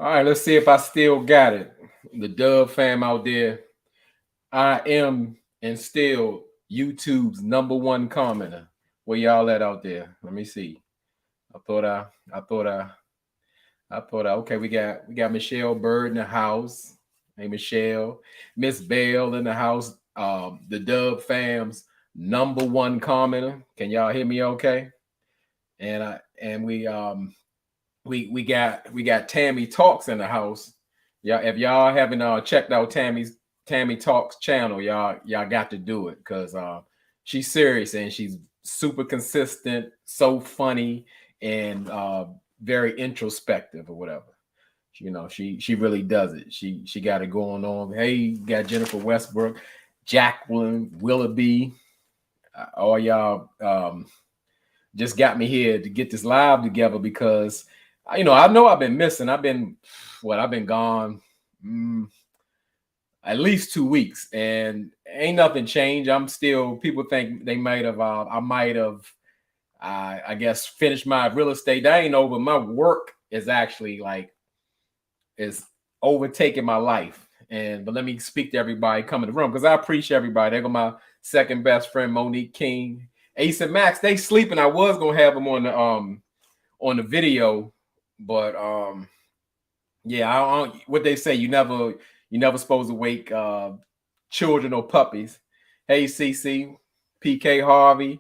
All right, let's see if I still got it. The Dub fam out there. I am and still YouTube's number one commenter. Where y'all at out there? Let me see. I thought I I thought I I thought okay, we got Michelle Bird in the house. Hey Michelle. Miss Bell in the house. The Dub fam's number one commenter. Can y'all hear me okay? And we got Tammy Talks in the house. Yeah, if y'all haven't checked out Tammy Talks channel, y'all got to do it because she's serious and she's super consistent, so funny and very introspective or whatever. She really does it. She got it going on. Hey, you got Jennifer Westbrook, Jacqueline Willoughby, all y'all just got me here to get this live together because I know I've been missing. I've been gone at least 2 weeks, and ain't nothing changed. I'm still. People think they might have. I might have. I guess finished my real estate. That ain't over. My work is actually is overtaking my life. But let me speak to everybody coming to the room because I appreciate everybody. There go my second best friend Monique King. Ace and Max, they sleeping. I was gonna have them on the video, but yeah, I don't, what they say, you never supposed to wake children or puppies. Hey CC, PK Harvey,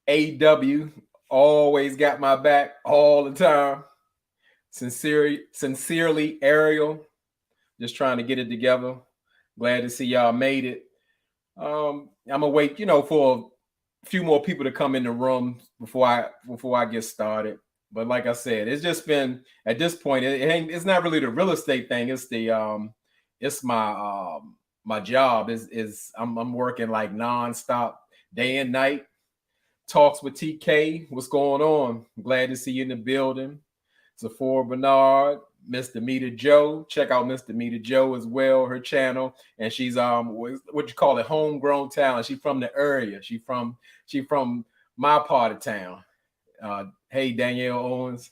AW, always got my back all the time. Sincerely, Ariel, just trying to get it together. Glad to see y'all made it. I'm gonna wait, for a few more people to come in the room before I get started. But like I said, it's just been at this point, it's not really the real estate thing. It's my job is I'm working like nonstop, day and night. Talks with TK. What's going on? Glad to see you in the building. Sephora Bernard, Mr. Mita Joe. Check out Mr. Mita Joe as well, her channel. And she's what you call it, homegrown talent. She's from the area. She from my part of town. Hey Danielle Owens.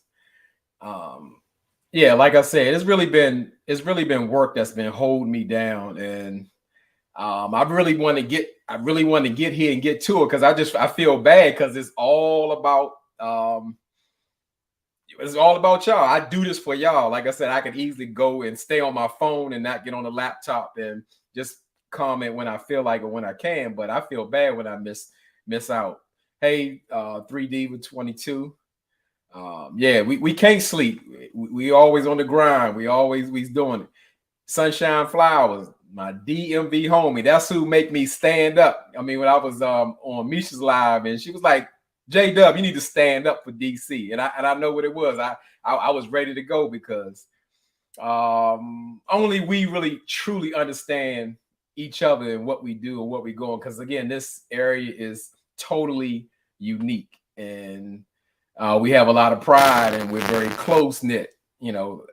Yeah, like I said, it's really been work that's been holding me down. And I really want to get here and get to it because I feel bad because it's all about y'all. I do this for y'all. Like I said, I could easily go and stay on my phone and not get on the laptop and just comment when I feel like or when I can. But I feel bad when I miss out. Hey, 3D with 22. Yeah, we can't sleep. We always on the grind. We doing it. Sunshine Flowers, my DMV homie. That's who make me stand up. I mean, when I was on Misha's live, and she was like, J Dub, you need to stand up for DC. And I know what it was. I was ready to go because only we really truly understand each other and what we do and what we go on. Because again, this area is totally unique, and we have a lot of pride, and we're very close knit.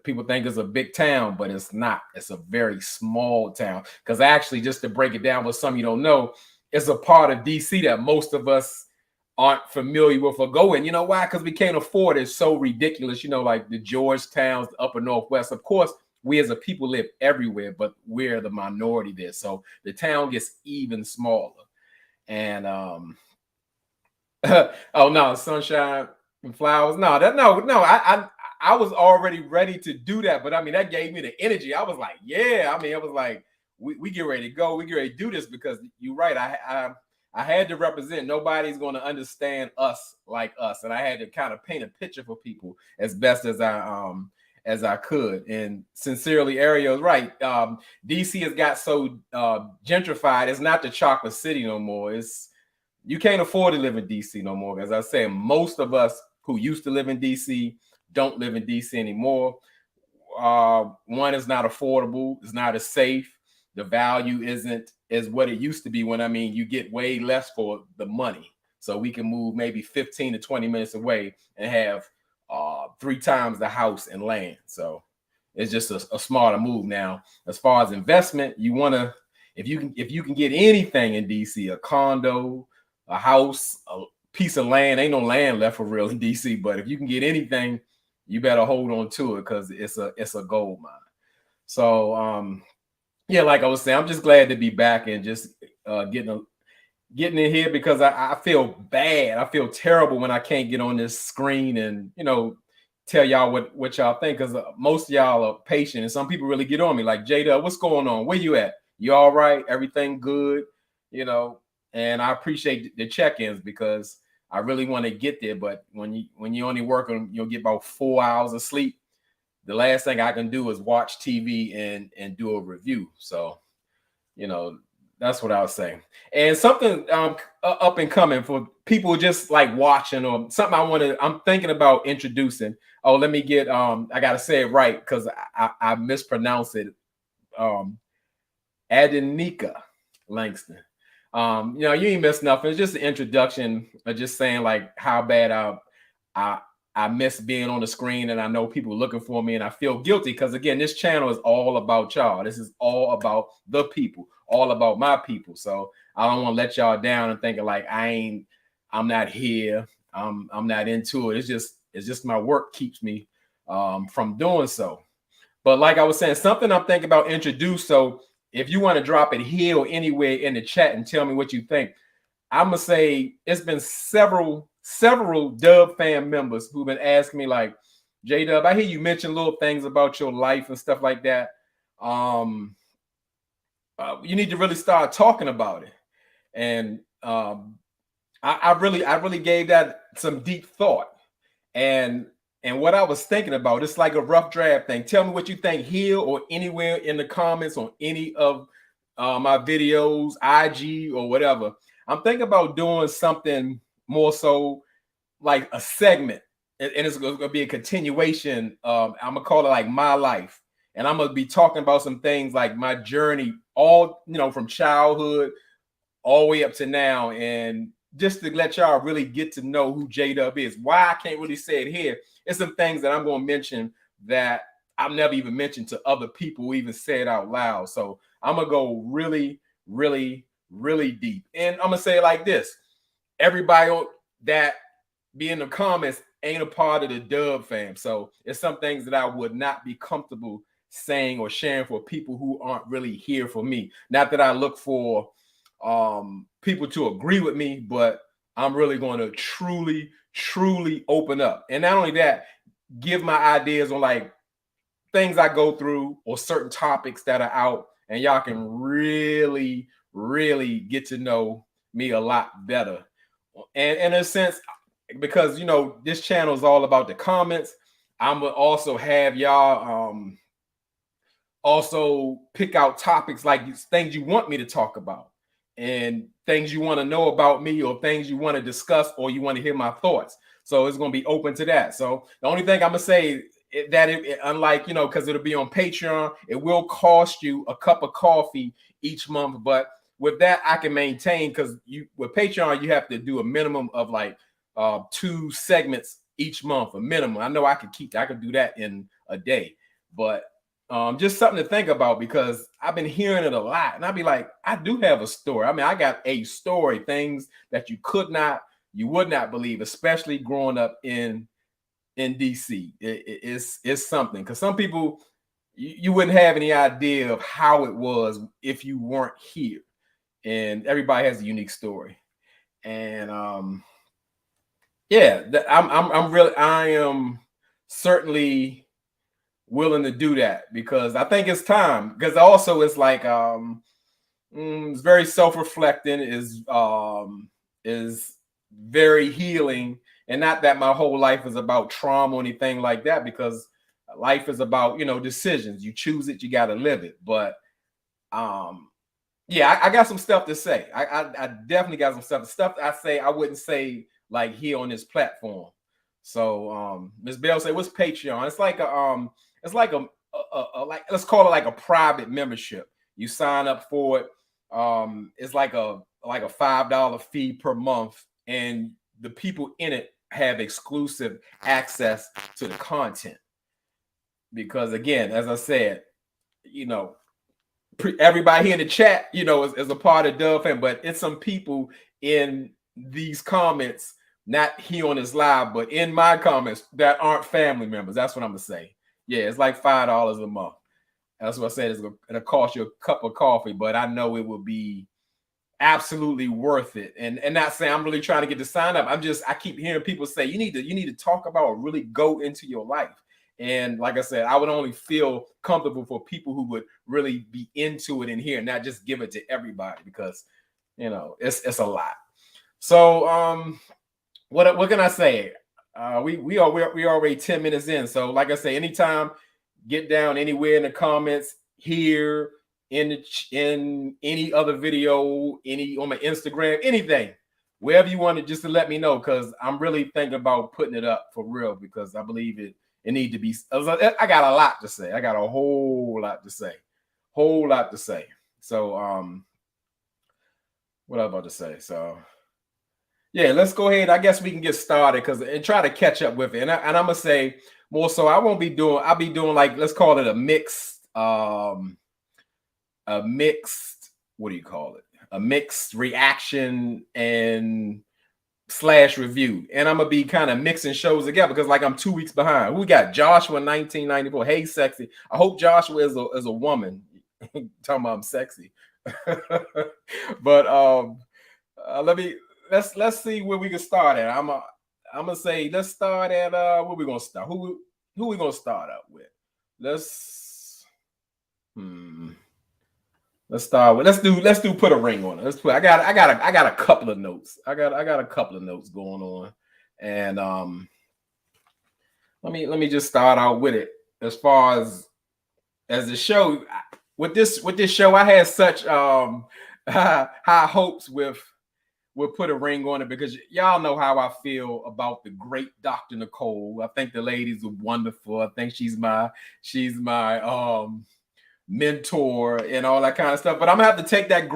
People think it's a big town, but it's not. It's a very small town. Because actually, just to break it down, what some of you don't know, it's a part of DC that most of us aren't familiar with or going. You know why? Because we can't afford it. It's so ridiculous. Like the Georgetowns, the upper Northwest. Of course, we as a people live everywhere, but we're the minority there. So the town gets even smaller. And oh no, sunshine and flowers. No, I was already ready to do that, but I mean that gave me the energy. I was like, yeah. I mean, it was like we get ready to go. We get ready to do this because you're right. I had to represent. Nobody's going to understand us like us, and I had to kind of paint a picture for people as best as I could. And sincerely, Ariel's right. DC has got so gentrified. It's not the chocolate city no more. You can't afford to live in DC no more. As I say, most of us who used to live in DC don't live in DC anymore. One is not affordable. It's not as safe. The value isn't as what it used to be when, you get way less for the money. So we can move maybe 15 to 20 minutes away and have 3 times the house and land. So it's just a smarter move now. As far as investment, you want to, if you can get anything in DC, a condo, a house, a piece of land, ain't no land left for real in DC, but if you can get anything, you better hold on to it because it's a gold mine. So yeah, like I was saying, I'm just glad to be back and just getting in here because I feel bad. I feel terrible when I can't get on this screen and tell y'all what y'all think, because most of y'all are patient and some people really get on me like, Jada, what's going on? Where you at? You all right? Everything good? And I appreciate the check-ins because I really want to get there. But when you only work on, you'll get about 4 hours of sleep. The last thing I can do is watch TV and do a review. So, that's what I was saying. And something up and coming for people just like watching, or something I'm thinking about introducing. Oh, let me get I gotta say it right because I mispronounced it. Adenika Langston. You ain't missed nothing. It's just an introduction of just saying like how bad I miss being on the screen, and I know people looking for me, and I feel guilty because again, this channel is all about y'all. This is all about the people, all about my people. So I don't want to let y'all down and thinking like I'm not here. I'm not into it. It's just my work keeps me from doing so. But like I was saying, something I'm thinking about introduce. So if you want to drop it here or anywhere in the chat and tell me what you think, I'm gonna say it's been several Dub fan members who've been asking me like, J Dub, I hear you mention little things about your life and stuff like that. You need to really start talking about it. And I really gave that some deep thought. And what I was thinking about, it's like a rough draft thing. Tell me what you think here or anywhere in the comments on any of my videos, IG or whatever. I'm thinking about doing something more so like a segment, and it's going to be a continuation. I'm gonna call it like my life, and I'm gonna be talking about some things like my journey, all from childhood all the way up to now, and just to let y'all really get to know who J Dub is. Why I can't really say it here. It's some things that I'm going to mention that I've never even mentioned to other people who even say it out loud. So I'm gonna go really, really, really deep, and I'm gonna say it like this: everybody that be in the comments ain't a part of the Dub fam. So it's some things that I would not be comfortable saying or sharing for people who aren't really here for me. Not that I look for people to agree with me, but I'm really going to truly open up. And not only that, give my ideas on like things I go through or certain topics that are out, and y'all can really get to know me a lot better. And in a sense, because this channel is all about the comments, I'm gonna also have y'all also pick out topics like things you want me to talk about and things you want to know about me, or things you want to discuss, or you want to hear my thoughts. So it's going to be open to that. So the only thing I'm gonna say that unlike because it'll be on Patreon, it will cost you a cup of coffee each month, but with that I can maintain, because with Patreon you have to do a minimum of like 2 segments each month, a minimum. I know I could do that in a day, but just something to think about, because I've been hearing it a lot, and I'd be like, I do have a story. I mean, I got a story, things that you would not believe, especially growing up in DC. It's something, because some people you wouldn't have any idea of how it was if you weren't here, and everybody has a unique story. And yeah, I am certainly willing to do that, because I think it's time. Because also it's like it's very self-reflecting, is very healing, and not that my whole life is about trauma or anything like that, because life is about decisions. You choose it, you got to live it. But yeah, I got some stuff to say. I definitely got some stuff I say I wouldn't say like here on this platform. So Ms. Bell said, what's Patreon? It's like a like, let's call it like a private membership. You sign up for it. It's like a $5 fee per month, and the people in it have exclusive access to the content. Because again, as I said, everybody here in the chat, is a part of Dub fam, but it's some people in these comments not here on this live, but in my comments that aren't family members. That's what I'm gonna say. Yeah, it's like $5 a month. That's what I said. It'll cost you a cup of coffee, but I know it will be absolutely worth it. And not saying I'm really trying to get to sign up. I keep hearing people say you need to talk about or really go into your life. And like I said, I would only feel comfortable for people who would really be into it in here, not just give it to everybody, because it's a lot. So what can I say? We already 10 minutes in. So like I say, anytime, get down anywhere in the comments here, in any other video, any on my Instagram, anything, wherever you want to, just to let me know, because I'm really thinking about putting it up for real, because I believe it need to be. I got a lot to say. I got a whole lot to say. So what I'm about to say. So yeah, let's go ahead. I guess we can get started and try to catch up with it. And I'm gonna say more so. I'll be doing like, let's call it a mixed what do you call it? A mixed reaction and / review. And I'm gonna be kind of mixing shows together, because like I'm 2 weeks behind. We got Joshua 1994. Hey, sexy. I hope Joshua is a woman. Talking about I'm sexy. But let's see where we can start at. I'm gonna say let's start at where we gonna start. Who we gonna start up with? Let's start with let's do put a ring on it. I got a couple of notes. I got a couple of notes going on, and let me just start out with it. As far as the show, with this show, I had such high hopes with Put a Ring on It, because y'all know how I feel about the great Dr. Nicole. I think the ladies are wonderful. I think she's my mentor and all that kind of stuff. But I'm gonna have to take that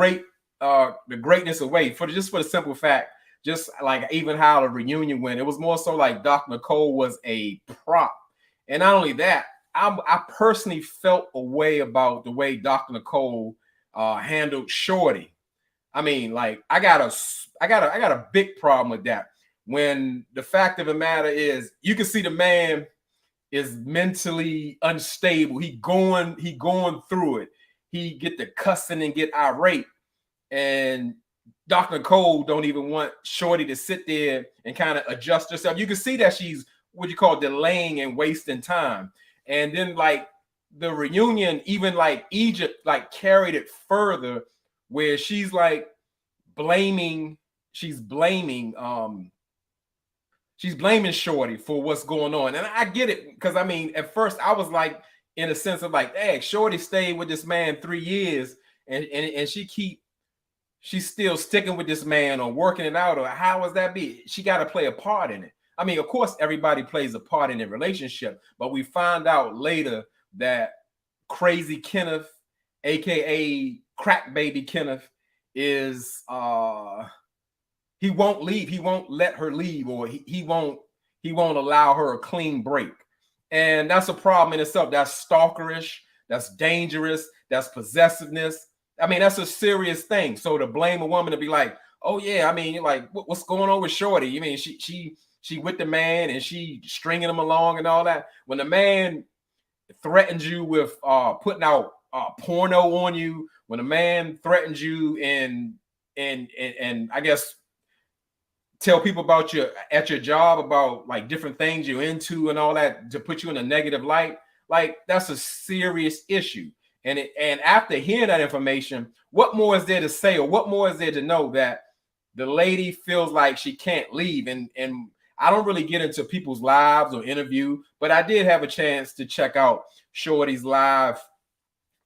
the greatness away for the simple fact, just like even how the reunion went, it was more so like Dr. Nicole was a prop. And not only that, I personally felt a way about the way Dr. Nicole handled Shorty. I mean, like, I got a big problem with that. When the fact of the matter is, you can see the man is mentally unstable. He going through it. He get the cussing and get irate. And Dr. Nicole don't even want Shorty to sit there and kind of adjust herself. You can see that she's what you call delaying and wasting time. And then like the reunion, even like Egypt, like carried it further, where she's like blaming Shorty for what's going on. And I get it, because I mean, at first I was like, in a sense of like, hey, Shorty stayed with this man 3 years, and she's still sticking with this man or working it out, or how was that be? She got to play a part in it. I mean, of course, everybody plays a part in a relationship, but we find out later that Crazy Kenneth, aka Crack Baby Kenneth, is he won't leave. He won't let her leave, or he won't allow her a clean break. And that's a problem in itself. That's stalkerish, that's dangerous, that's possessiveness. I mean, that's a serious thing. So to blame a woman to be like, oh yeah, I mean, like, what's going on with Shorty? I mean, she with the man and she stringing him along and all that. When the man threatens you with putting out porno on you, when a man threatens you and I guess tell people about you at your job about like different things you're into and all that, to put you in a negative light, like that's a serious issue. And after hearing that information, what more is there to say, or what more is there to know that the lady feels like she can't leave? And I don't really get into people's lives or interview, but I did have a chance to check out Shorty's live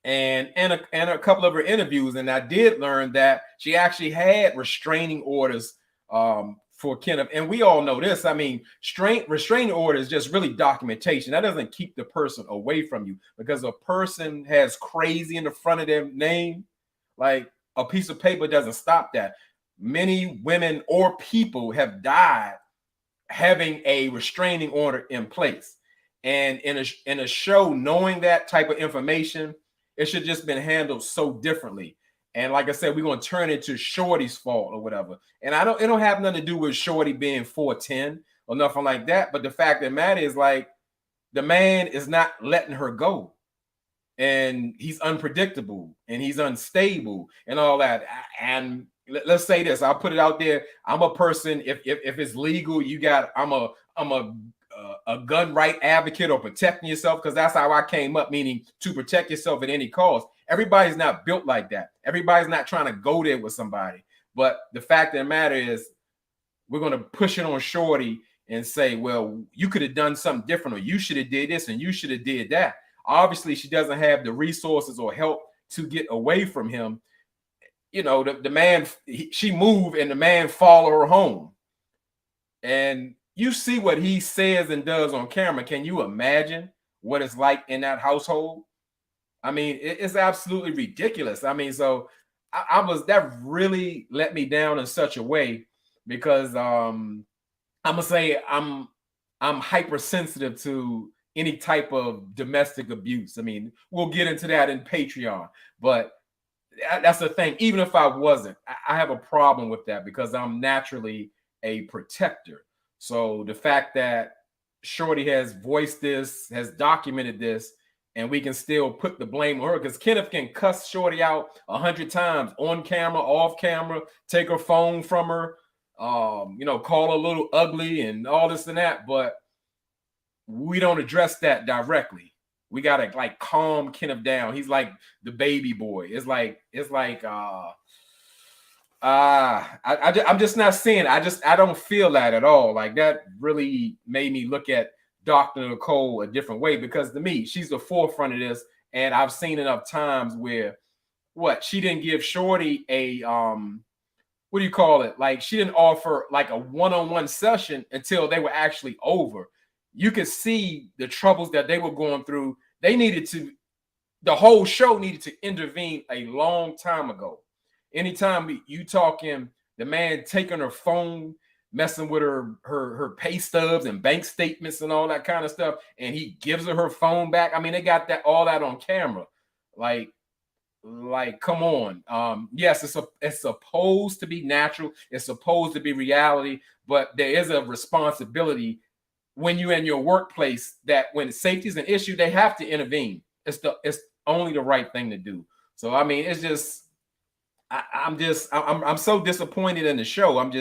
and a couple of her interviews, and I did learn that she actually had restraining orders for Kenneth. And we all know this. I mean, restraining order is just really documentation. That doesn't keep the person away from you, because a person has crazy in the front of their name, like a piece of paper doesn't stop that. Many women or people have died having a restraining order in place. And in a show, knowing that type of information, it should just been handled so differently. And like I said, we're gonna turn it to Shorty's fault or whatever. And it don't have nothing to do with Shorty being 4'10" or nothing like that. But the fact that matter is, like, the man is not letting her go. And he's unpredictable and he's unstable and all that. And let's say this, I'll put it out there. I'm a person, if it's legal, I'm a gun right advocate or protecting yourself, because that's how I came up, meaning to protect yourself at any cost. Everybody's not built like that. Everybody's not trying to go there with somebody. But the fact of the matter is, we're going to push it on Shorty and say, well, you could have done something different, or you should have did this and you should have did that. Obviously, she doesn't have the resources or help to get away from him. You know, the man, she moved and the man followed her home. And you see what he says and does on camera. Can you imagine what it's like in that household? I mean, it's absolutely ridiculous. I mean, so that really let me down in such a way, because I'm gonna say I'm hypersensitive to any type of domestic abuse. I mean, we'll get into that in Patreon, but that's the thing. Even if I wasn't, I have a problem with that, because I'm naturally a protector. So the fact that Shorty has voiced this, has documented this, and we can still put the blame on her, because Kenneth can cuss Shorty out 100 times on camera, off camera, take her phone from her, you know, call her a little ugly and all this and that, but we don't address that directly. We gotta like calm Kenneth down. He's like the baby boy. I'm just not seeing. I don't feel that at all. Like, that really made me look at Dr. Nicole a different way, because to me, she's the forefront of this, and I've seen enough times where she didn't give Shorty a what do you call it? Like, she didn't offer like a one-on-one session until they were actually over. You could see the troubles that they were going through. The whole show needed to intervene a long time ago. Anytime you talking, the man taking her phone, messing with her pay stubs and bank statements and all that kind of stuff, and he gives her phone back. I mean, they got all that on camera. Like, come on. Yes, it's supposed to be natural. It's supposed to be reality, but there is a responsibility when you're in your workplace that when safety is an issue, they have to intervene. It's only the right thing to do. So, I mean, it's just, I'm so disappointed in the show. And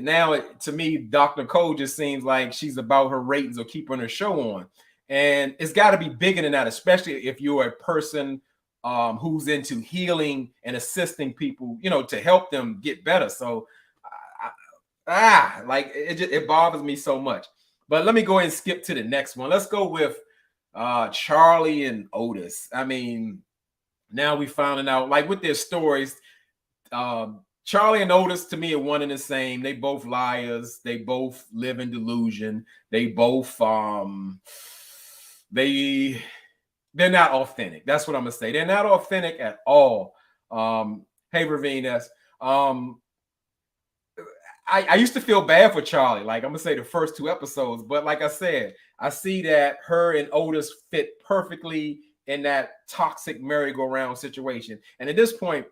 now to me, Dr. Cole just seems like she's about her ratings or keeping her show on. And it's got to be bigger than that, especially if you're a person who's into healing and assisting people, you know, to help them get better. So, like, it bothers me so much. But let me go ahead and skip to the next one. Let's go with Charlie and Otis. I mean, now we finding out, like, with their stories, Charlie and Otis, to me, are one and the same. They both liars. They both live in delusion. They both they're not authentic. That's what I'm gonna say. They're not authentic at all. Hey, Ravine, I used to feel bad for Charlie. Like, I'm gonna say the first 2 episodes, but like I said, I see that her and Otis fit perfectly in that toxic merry-go-round situation. And at this point,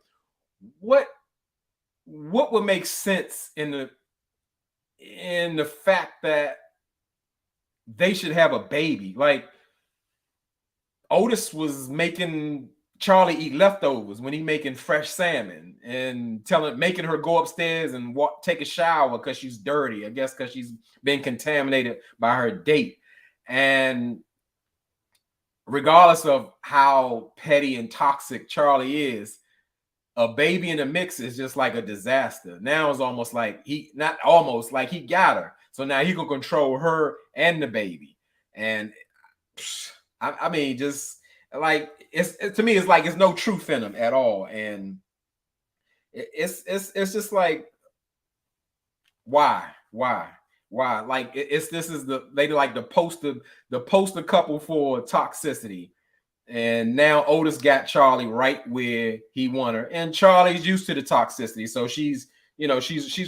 what would make sense in the fact that they should have a baby? Like, Otis was making Charlie eat leftovers when he making fresh salmon, and making her go upstairs and take a shower because she's dirty. I guess because she's been contaminated by her date. And regardless of how petty and toxic Charlie is, a baby in the mix is just like a disaster. Now it's almost like he got her. So now he can control her and the baby. And I mean, just like, to me, it's like it's no truth in him at all. And it's just like, why? Like, this is the poster couple for toxicity. And now Otis got Charlie right where he wanted her, and Charlie's used to the toxicity, so she's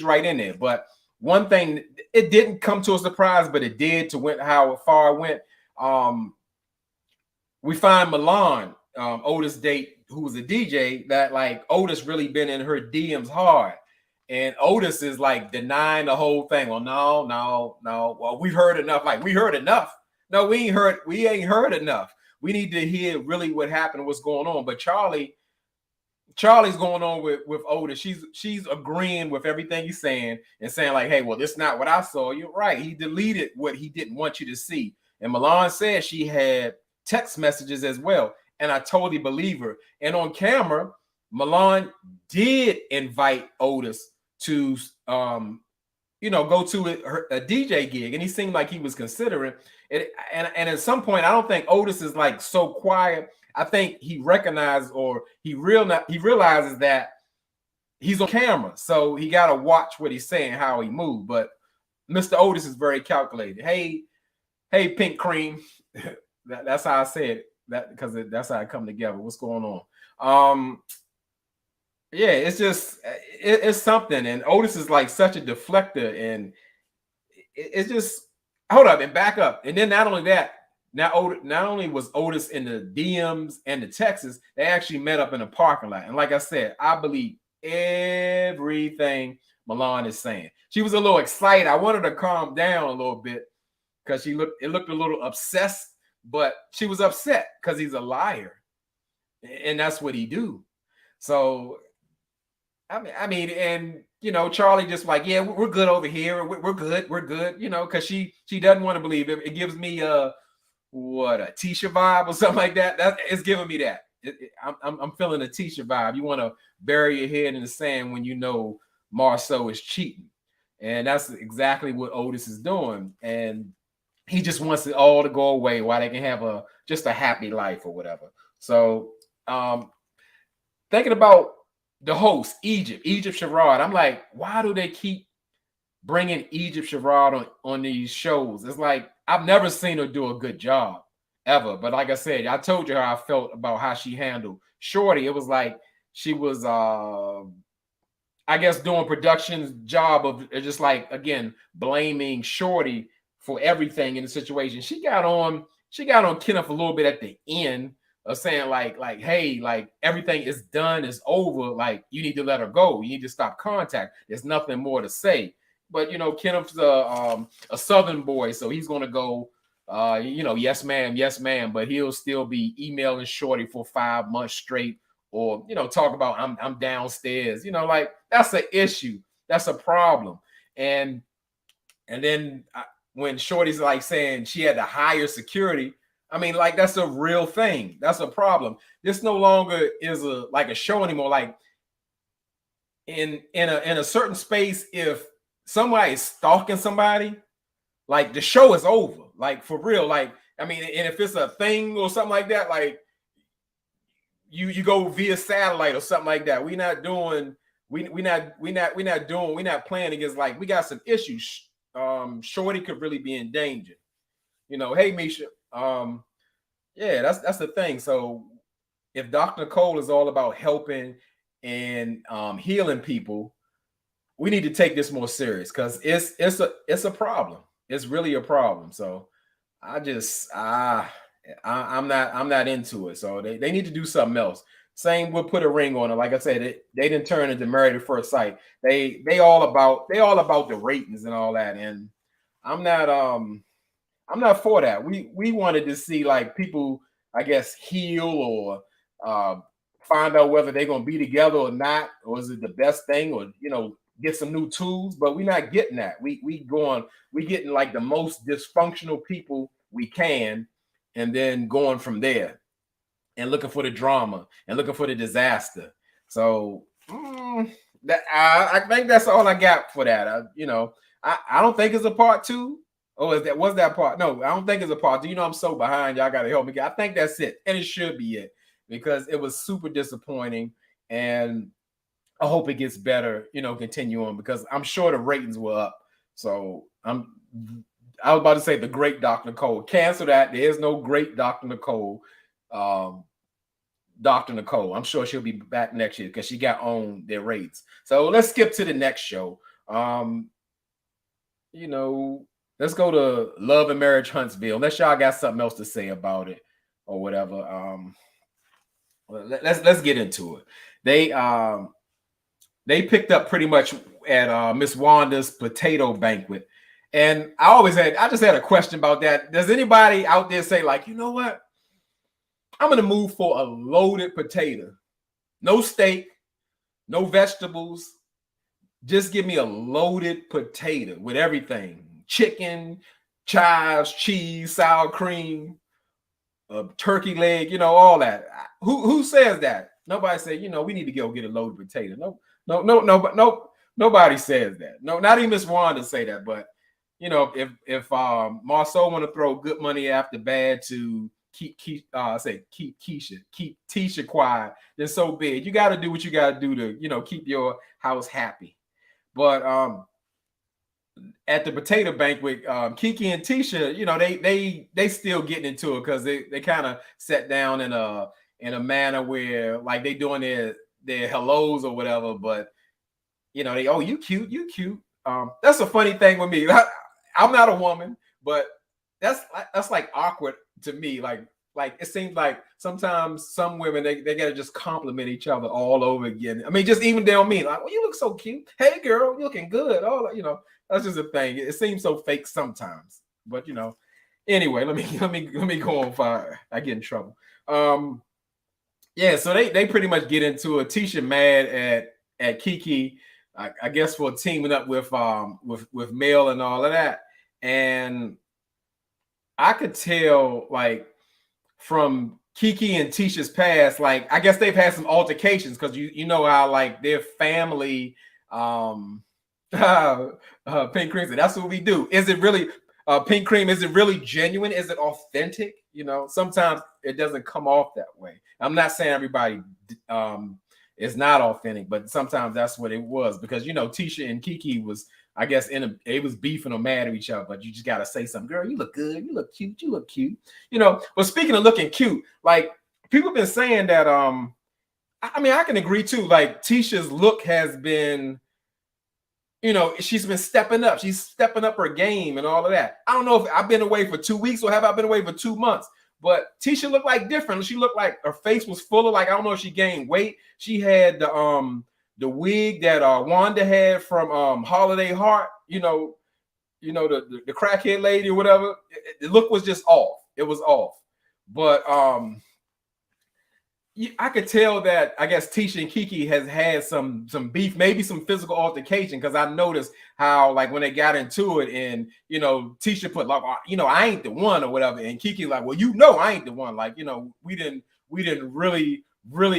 right in there. But one thing, it didn't come to a surprise, but it did to how far it went. We find Milan, Otis' date, who was a DJ, that like Otis really been in her DMs hard. And Otis is like denying the whole thing. Well, no. Well, we've heard enough. Like, we heard enough. No, we ain't heard enough. We need to hear really what happened, what's going on. But Charlie's going on with Otis. She's agreeing with everything he's saying and saying like, hey, well, this is not what I saw. You're right. He deleted what he didn't want you to see. And Milan said she had text messages as well. And I totally believe her. And on camera, Milan did invite Otis to go to a DJ gig, and he seemed like he was considering it. And at some point, I don't think Otis is like so quiet. I think he recognizes, or he realizes that he's on camera, so he got to watch what he's saying, how he moves. But Mr. Otis is very calculated. Hey, Pink Cream. That's how I said that, because that's how it come together. What's going on? Yeah, it's just it's something, and Otis is like such a deflector, and it's just hold up and back up. And then not only that, not only was Otis in the DMs and the Texas, they actually met up in a parking lot. And like I said, I believe everything Milan is saying. She was a little excited. I wanted to calm down a little bit because it looked a little obsessed, but she was upset because he's a liar, and that's what he do. So. I mean, and Charlie just like, yeah, we're good over here. We're good, because she doesn't want to believe it. It gives me a Tisha vibe or something like that. That it's giving me that. I'm feeling a Tisha vibe. You want to bury your head in the sand when you know Marceau is cheating, and that's exactly what Otis is doing. And he just wants it all to go away while they can have just a happy life or whatever. So, thinking about the host, Egypt Sherrod. I'm like, why do they keep bringing Egypt Sherrod on these shows? It's like, I've never seen her do a good job ever. But like I said, I told you how I felt about how she handled Shorty. It was like she was, I guess, doing production's job of just like, again, blaming Shorty for everything in the situation. She got on Kenneth a little bit at the end, of saying like, hey, like everything is done, is over. Like, you need to let her go. You need to stop contact. There's nothing more to say. But Kenneth's a Southern boy, so he's gonna go, yes ma'am, but he'll still be emailing Shorty for 5 months straight, or talk about I'm downstairs. Like, that's an issue. That's a problem. And then when Shorty's like saying she had to hire security. I mean, like, that's a real thing. That's a problem. This no longer is a show anymore. Like, in a certain space, if somebody is stalking somebody, like, the show is over. Like, for real. Like, I mean, and if it's a thing or something like that, like, you go via satellite or something like that. We're not playing against, like, we got some issues. Shorty could really be in danger. Hey, Misha. Yeah, that's the thing. So if Dr. Nicole is all about helping and healing people, we need to take this more serious, because it's a problem. It's really a problem. So I'm not into it. So they need to do something else. Same with put a ring on it. Like I said, they didn't turn into Married at First Sight. They all about the ratings and all that. And I'm not for that. We wanted to see, like, people, I guess, heal or find out whether they're gonna be together or not, or is it the best thing, or get some new tools. But we're not getting that. We getting like the most dysfunctional people we can, and then going from there and looking for the drama and looking for the disaster. So that I think that's all I got for that. I don't think it's a part 2. Oh, was that part? No, I don't think it's a part 2. I'm so behind. Y'all got to help me. I think that's it. And it should be it, because it was super disappointing. And I hope it gets better, continue on, because I'm sure the ratings were up. So I was about to say the great Dr. Nicole. Cancel that. There is no great Dr. Nicole. Dr. Nicole. I'm sure she'll be back next year because she got on their rates. So let's skip to the next show. Let's go to Love and Marriage Huntsville, unless y'all got something else to say about it or whatever. Well, let's get into it. They picked up pretty much at Miss Wanda's potato banquet. And I just had a question about that. Does anybody out there say, like, you know what? I'm gonna move for a loaded potato. No steak, no vegetables. Just give me a loaded potato with everything. Chicken, chives, cheese, sour cream, a turkey leg, all that. Who says that? Nobody say, we need to go get a loaded potato. No, nobody says that. No, not even Miss Wanda say that. But if Marceau want to throw good money after bad to keep Tisha quiet, then so be it. You got to do what you got to do to keep your house happy. But at the potato banquet, Kiki and Tisha, they still getting into it because they kind of sat down in a manner where like they doing their hellos or whatever, but you cute. That's a funny thing with me. I'm not a woman, but that's like awkward to me. Like it seems like sometimes some women they gotta just compliment each other all over again. I mean, just even they don't mean like, well, you look so cute. Hey girl, you looking good. All that's just a thing. It seems so fake sometimes. But anyway, let me go on fire. I get in trouble. Yeah, so they pretty much get into it. Tisha mad at Kiki, I guess for teaming up with Mel and all of that. And I could tell like from Kiki and Tisha's past, like I guess they've had some altercations because you know how like their family Pink Cream said, that's what we do. Is it really Pink Cream? Is it really genuine? Is it authentic? Sometimes it doesn't come off that way. I'm not saying everybody is not authentic, but sometimes that's what it was because Tisha and Kiki was, I guess, they was beefing or mad at each other, but you just gotta say something. Girl, you look good, you look cute, you look cute. But speaking of looking cute, like people have been saying that I mean, I can agree too. Like Tisha's look has been, she's been stepping up. She's stepping up her game and all of that. I don't know if I've been away for 2 weeks or have I been away for 2 months, but Tisha looked like different. She looked like her face was full of like, I don't know if she gained weight. She had the wig that Wanda had from Holiday Heart, the crackhead lady or whatever. The look was just off. It was off. But I could tell that I guess Tisha and Kiki has had some beef, maybe some physical altercation, because I noticed how like when they got into it and Tisha put like I ain't the one or whatever, and Kiki like, well I ain't the one, like we didn't really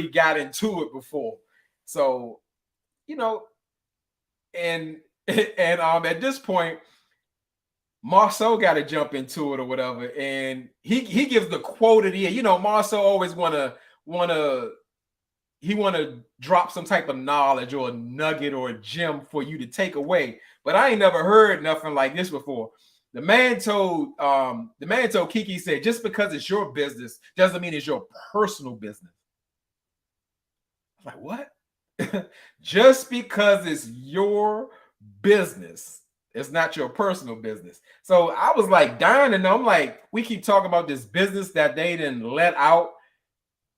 got into it before, so and at this point Marceau got to jump into it or whatever, and he gives the quote of the year. Marceau always want to drop some type of knowledge or a nugget or a gem for you to take away. But I ain't never heard nothing like this before. The man told Kiki, said, just because it's your business doesn't mean it's your personal business. I was like, what? Just because it's your business, it's not your personal business. So I was like dying to know. I'm like, we keep talking about this business that they didn't let out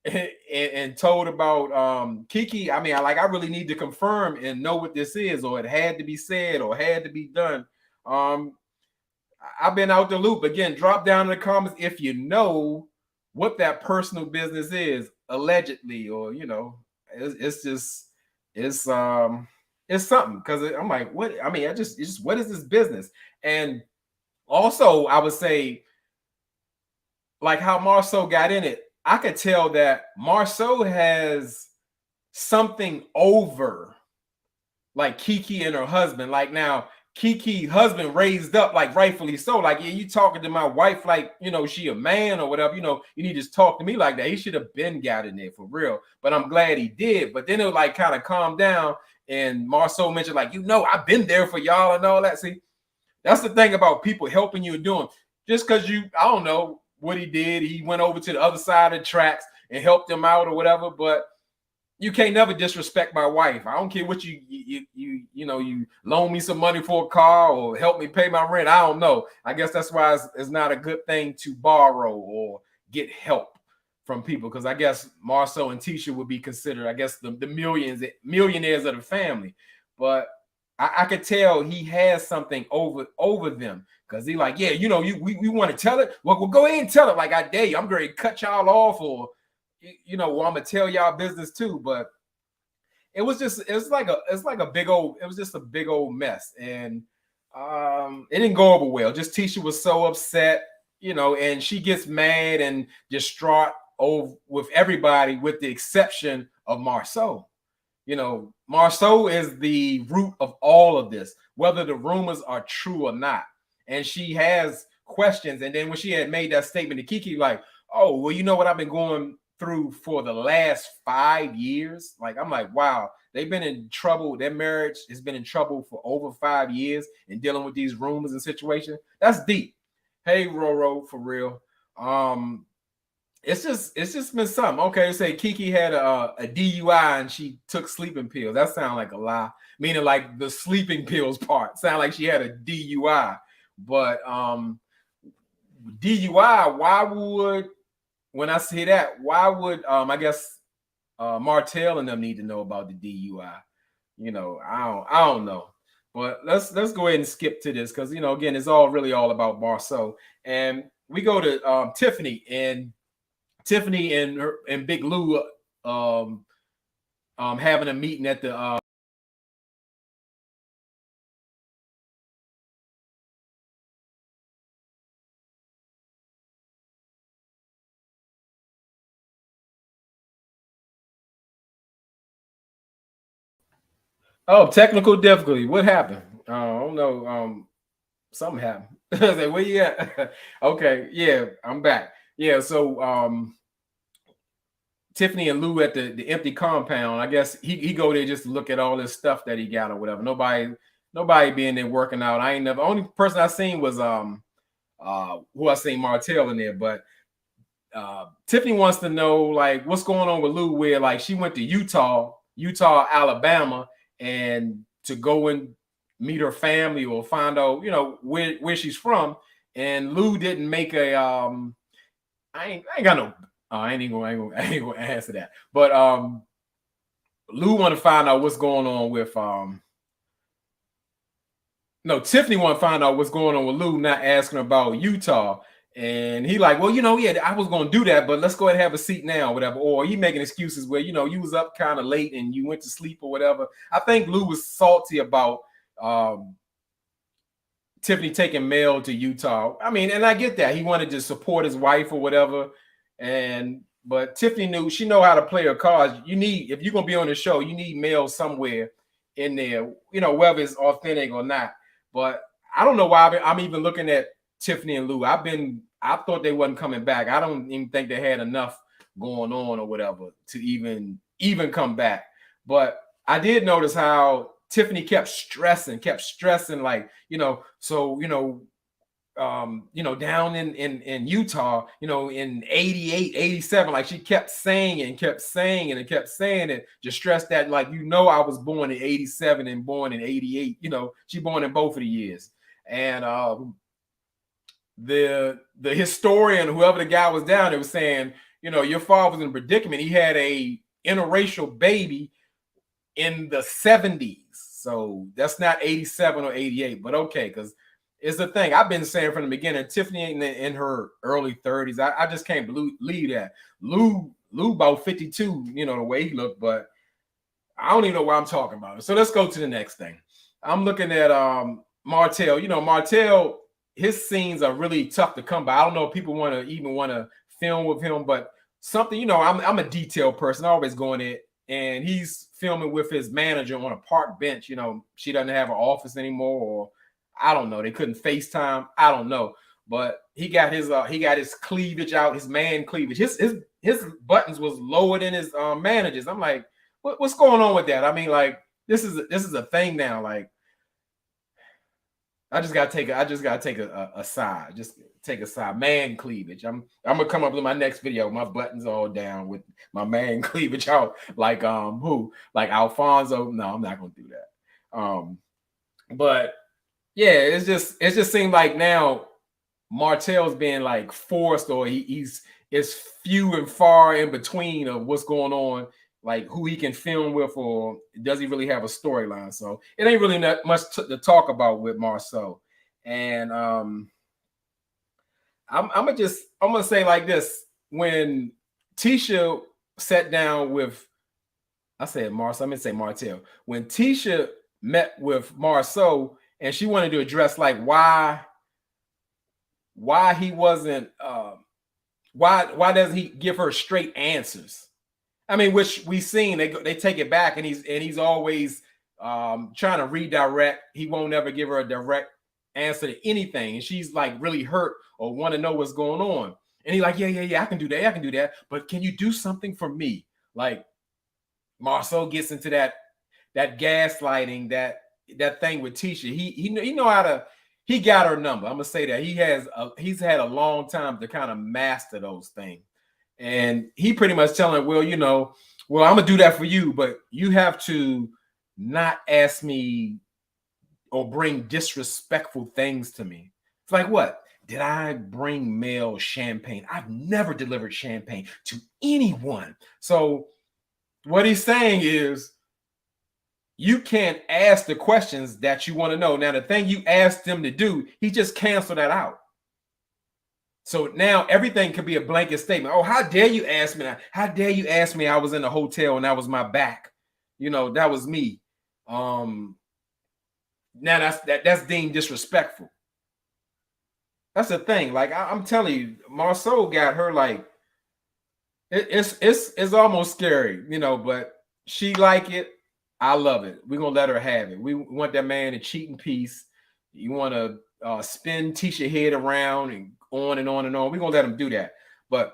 and told about Kiki. I mean, I really need to confirm and know what this is, or it had to be said or had to be done. I've been out the loop. Again, drop down in the comments if you know what that personal business is, allegedly, or it's something, because I'm like, what? I mean, it's just what is this business? And also, I would say, like how Marceau got in it, I could tell that Marceau has something over like Kiki and her husband. Like now, Kiki's husband raised up, like rightfully so. Like, yeah, you talking to my wife like, she a man or whatever. You need to just talk to me like that. He should have been got in there for real. But I'm glad he did. But then it like kind of calmed down. And Marceau mentioned like, I've been there for y'all and all that. See, that's the thing about people helping you and doing. Just because I don't know what he did. He went over to the other side of the tracks and helped them out or whatever. But you can't never disrespect my wife. I don't care what you loan me some money for a car or help me pay my rent. I don't know. I guess that's why it's not a good thing to borrow or get help. from people, because I guess Marcel and Tisha would be considered, I guess, the millionaires of the family. But I could tell he has something over them, because he like, yeah, you know, we want to tell it. Well, go ahead and tell it. Like, I dare you. I'm going to cut y'all off, or you know, well, I'm gonna tell y'all business too. But it was just it was like a big old mess, and it didn't go over well. Just Tisha was so upset, you know, and she gets mad and distraught over with everybody, with the exception of Marceau. You know, Marceau is the root of all of this, whether the rumors are true or not. And she has questions. And then when she had made that statement to Kiki, like, oh, well, you know what I've been going through for the last 5 years? Like, I'm like, wow, they've been in trouble. Their marriage has been in trouble for over 5 years and dealing with these rumors and situations. That's deep. Hey, Roro, for real. It's just been something. Okay, say Kiki had a DUI and she took sleeping pills. That sounds like a lie. Meaning like the sleeping pills part. Sound like she had a DUI. But DUI, why would, when I say that, why would I guess Martell and them need to know about the DUI? You know, I don't know. But let's go ahead and skip to this, because, you know, again, it's really all about Marceau. And we go to Tiffany and Big Lou having a meeting at the technical difficulty. What happened? I don't know. Something happened. I was like, where you at? Okay, yeah, I'm back. Yeah, so Tiffany and Lou at the empty compound. I guess he go there just to look at all this stuff that he got or whatever. Nobody being there working out. I ain't never. Only person I seen was who I seen Martell in there. But Tiffany wants to know, like, what's going on with Lou, where like she went to Utah, Alabama, and to go and meet her family or find out, you know, where she's from. And Lou didn't make a I ain't got no I ain't gonna answer that. But Lou want to find out what's going on with no, Tiffany want to find out what's going on with Lou, not asking about Utah. And he like, well, you know, yeah, I was going to do that, but let's go ahead and have a seat now, or whatever. Or he making excuses where, you know, you was up kind of late and you went to sleep or whatever. I think Lou was salty about Tiffany taking Mel to Utah. I mean, and I get that. He wanted to support his wife or whatever. But Tiffany she know how to play her cards. You need, if you're going to be on the show, you need Mel somewhere in there, you know, whether it's authentic or not. But I don't know why I'm even looking at Tiffany and Lou. I thought they wasn't coming back. I don't even think they had enough going on or whatever to even come back. But I did notice how Tiffany kept stressing, like, you know, so, you know, down in Utah, you know, in 88, 87, like she kept saying it, just stressed that, like, you know, I was born in 87 and born in 88, you know, she born in both of the years. And the historian, whoever the guy was down there, was saying, you know, your father was in a predicament. He had a interracial baby in the 70s. So that's not 87 or 88, but okay, because it's the thing I've been saying from the beginning. Tiffany in her early 30s. I just can't believe that. Lou about 52, you know, the way he looked, but I don't even know why I'm talking about it. So let's go to the next thing. I'm looking at Martell. You know, Martell, his scenes are really tough to come by. I don't know if people want to film with him, but something, you know, I'm a detail person. I always go in it, and he's filming with his manager on a park bench. You know, she doesn't have an office anymore, or I don't know. They couldn't FaceTime. I don't know. But he got his cleavage out, his man cleavage. His buttons was lower than his manager's. I'm like, what's going on with that? I mean, like, this is a thing now. Like, I just gotta take a side. Just take a side. Man cleavage. I'm gonna come up with my next video. My buttons all down with my man cleavage out. Like who? Like Alfonso? No, I'm not gonna do that. But yeah, it just seemed like now Martell's being like forced, or he's it's few and far in between of what's going on, like who he can film with, or does he really have a storyline? So it ain't really not much to talk about with Marceau. And I'm gonna say like this: when Tisha sat down with, I said Marceau, I'm gonna say Martell. When Tisha met with Marceau and she wanted to address like why he wasn't why doesn't he give her straight answers? I mean, which we seen they take it back, and he's always trying to redirect. He won't ever give her a direct answer to anything, and she's like really hurt or want to know what's going on. And he's like, yeah, I can do that, but can you do something for me? Like Marceau gets into that gaslighting, that thing with Tisha. He know how to. He got her number. I'm gonna say that he's had a long time to kind of master those things, and he pretty much telling, well, I'm gonna do that for you, but you have to not ask me or bring disrespectful things to me. It's like, what? Did I bring Mel champagne? I've never delivered champagne to anyone. So what he's saying is, you can't ask the questions that you want to know. Now, the thing you asked him to do, he just canceled that out. So now everything could be a blanket statement. Oh, how dare you ask me that? How dare you ask me I was in a hotel and that was my back? That was me. Now that's deemed disrespectful. That's the thing. Like I'm telling you, Marceau got her like it's almost scary, but she like it. I love it. We're gonna let her have it. We want that man to cheat in peace. You want to spin Tisha head around and on and on and on. We're gonna let him do that. But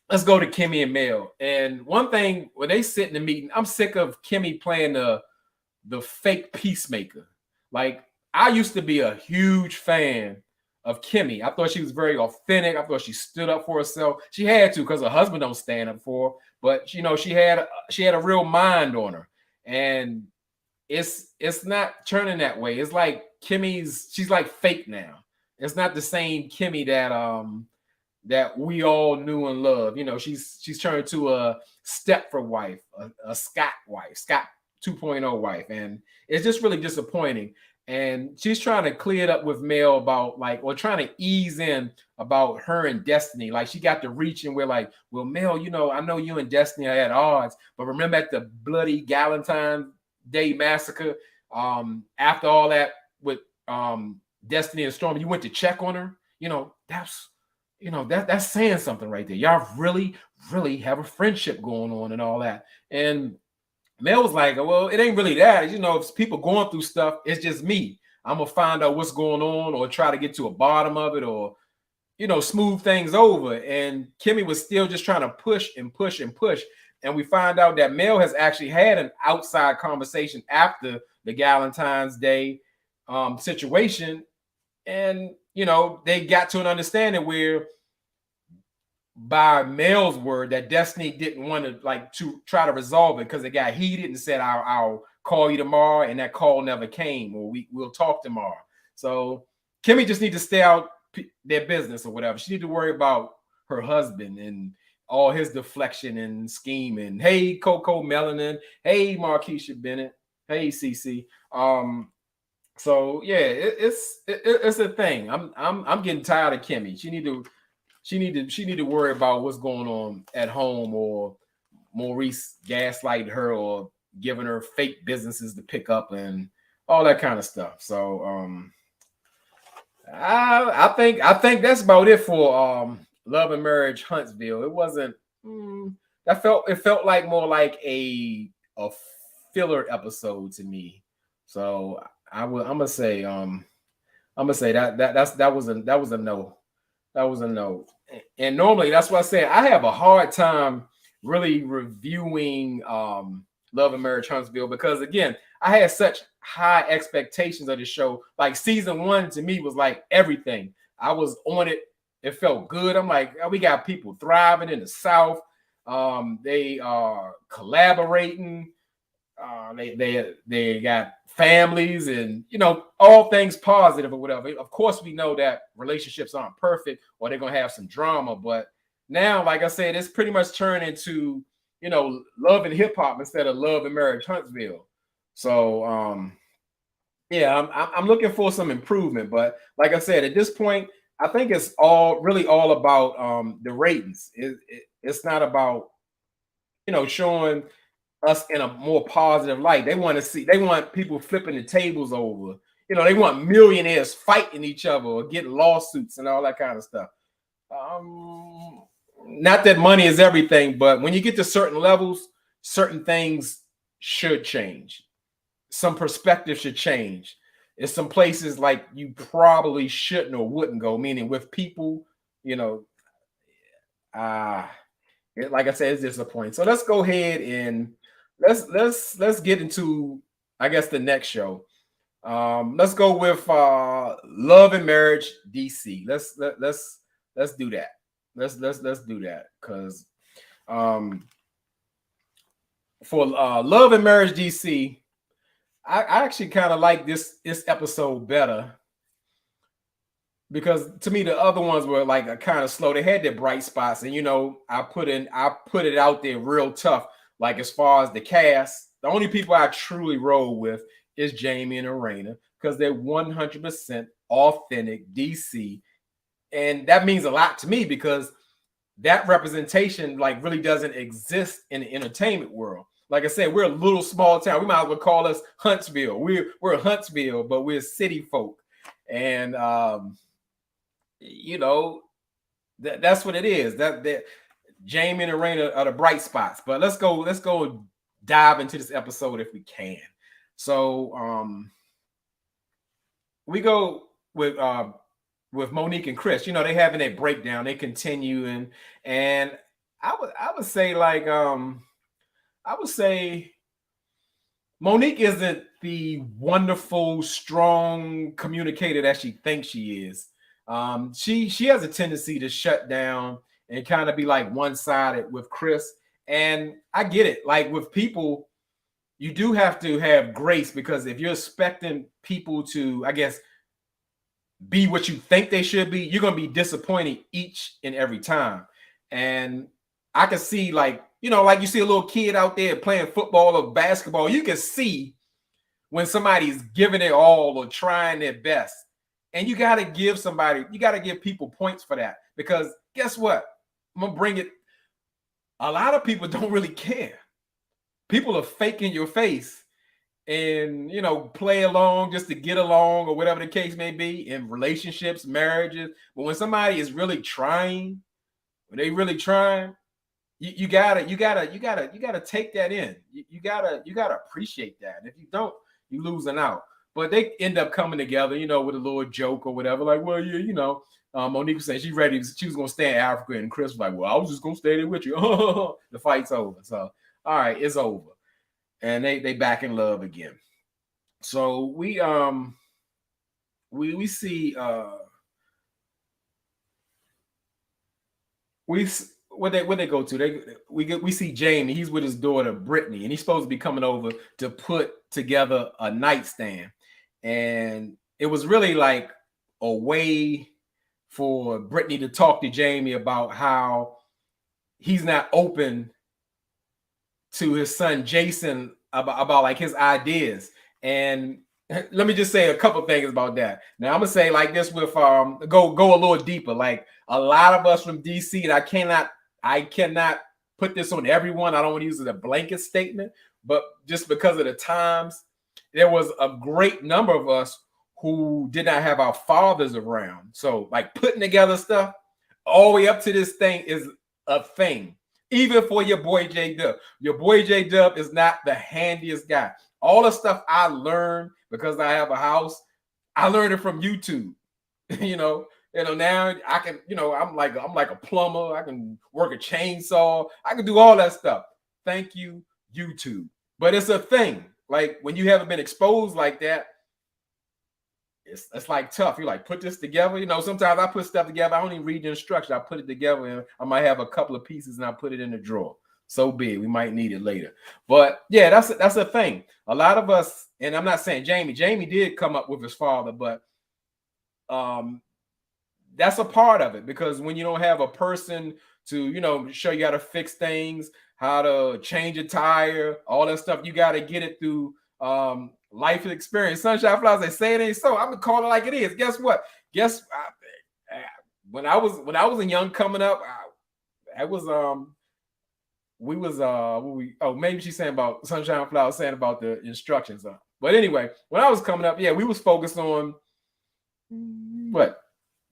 let's go to Kimmy and Mel. And one thing, when they sit in the meeting, I'm sick of Kimmy playing the fake peacemaker. Like, I used to be a huge fan of Kimmy. I thought she was very authentic. I thought she stood up for herself. She had to, because her husband don't stand up for her. But she had a real mind on her. And it's not turning that way. It's like she's like fake now. It's not the same Kimmy that we all knew and loved. She's turned to a Stepford wife, a Scott wife, Scott 2.0 wife, and it's just really disappointing. And she's trying to clear it up with Mel about or trying to ease in about her and Destiny. Like, she got to reach and we're like, well, Mel, I know you and Destiny are at odds, but remember at the bloody Galentine's Day massacre, after all that with Destiny and Storm, you went to check on her. That's saying something right there. Y'all really, really have a friendship going on and all that. And Mel was like, well, it ain't really that. If people going through stuff, it's just me. I'm going to find out what's going on or try to get to a bottom of it or, smooth things over. And Kimmy was still just trying to push and push and push. And we find out that Mel has actually had an outside conversation after the Galentine's Day situation. And, they got to an understanding where, by Mel's word, that Destiny didn't want to try to resolve it because it got heated and said, I'll call you tomorrow, and that call never came, or we'll talk tomorrow. So Kimmy just need to stay out their business or whatever. She need to worry about her husband and all his deflection and scheming. Hey, Coco Melanin. Hey, Markeisha Bennett. Hey, Cece. So yeah, it's a thing. I'm getting tired of Kimmy. She need to worry about what's going on at home, or Maurice gaslighting her or giving her fake businesses to pick up and all that kind of stuff. So I think that's about it for Love and Marriage Huntsville. It wasn't it felt like more like a filler episode to me. So I'm gonna say that was a no. That was a no. And normally, that's what I said. I have a hard time really reviewing Love and Marriage Huntsville because, again, I had such high expectations of the show. Like, season 1 to me was like everything. I was on it. It felt good. I'm like, oh, we got people thriving in the South. They are collaborating. They got families and, all things positive or whatever. Of course, we know that relationships aren't perfect or they're going to have some drama. But now, like I said, it's pretty much turned into, love and hip hop instead of love and marriage Huntsville. So, yeah, I'm looking for some improvement. But like I said, at this point, I think it's all about the ratings. It's not about, showing us in a more positive light. They want people flipping the tables over. They want millionaires fighting each other or getting lawsuits and all that kind of stuff. Not that money is everything, but when you get to certain levels, certain things should change. Some perspective should change. It's some places like you probably shouldn't or wouldn't go, meaning with people, like I said, it's disappointing. So let's go ahead and let's get into, I guess, the next show. Let's go with Love and Marriage DC. Let's do that. Let's do that because for Love and Marriage DC, I actually kind of like this episode better because to me the other ones were like a kind of slow. They had their bright spots, and I put it out there real tough. Like as far as the cast, the only people I truly roll with is Jamie and Arena because they're 100% authentic DC, and that means a lot to me because that representation like really doesn't exist in the entertainment world. Like I said, we're a little small town. We might as well call us Huntsville. We're Huntsville, but we're city folk, and that's what it is. That Jamie and Arena are the bright spots. But let's go dive into this episode if we can. So we go with Monique and Chris. They having a breakdown. They continue and I would say like I would say Monique isn't the wonderful, strong communicator that she thinks she is. She has a tendency to shut down and kind of be like one-sided with Chris. And I get it. Like with people, you do have to have grace because if you're expecting people to, I guess, be what you think they should be, you're going to be disappointed each and every time. And I can see like you see a little kid out there playing football or basketball, you can see when somebody's giving it all or trying their best. And you got to give people points for that because guess what? I'm going to bring it. A lot of people don't really care. People are faking your face and, play along just to get along or whatever the case may be in relationships, marriages. But when somebody is really trying, you gotta take that in. You gotta appreciate that. And if you don't, you losing out. But they end up coming together, with a little joke or whatever. Like, well, yeah, Monique was saying she was gonna stay in Africa, and Chris was like, well, I was just gonna stay there with you. The fight's over. So, all right, it's over, and they back in love again. So we see where they go to. We see Jamie. He's with his daughter Brittany, and he's supposed to be coming over to put together a nightstand. And it was really like a way for Brittany to talk to Jamie about how he's not open to his son Jason about like his ideas. And let me just say a couple things about that. Now I'm gonna say like this with go a little deeper. Like a lot of us from DC, and I cannot put this on everyone. I don't want to use it as a blanket statement, but just because of the times, there was a great number of us who did not have our fathers around. So like putting together stuff all the way up to this thing is a thing. Even for your boy J Dub. Your boy J Dub is not the handiest guy. All the stuff I learned because I have a house, I learned it from YouTube. Now I can, I'm like a plumber. I can work a chainsaw. I can do all that stuff. Thank you, YouTube. But it's a thing. Like when you haven't been exposed like that, it's like tough. You're like, put this together. Sometimes I put stuff together. I don't even read the instructions. I put it together and I might have a couple of pieces and I put it in the drawer. So be it. We might need it later. But yeah, that's a thing. A lot of us, and I'm not saying Jamie. Jamie did come up with his father, but that's a part of it, because when you don't have a person to, show you how to fix things, how to change a tire, all that stuff, you got to get it through life experience. Sunshine Flowers, they say it ain't so. I'm gonna call it like it is. Guess what? When I was a young coming up, maybe she's saying about Sunshine Flowers saying about the instructions. But anyway, when I was coming up, yeah, we was focused on what?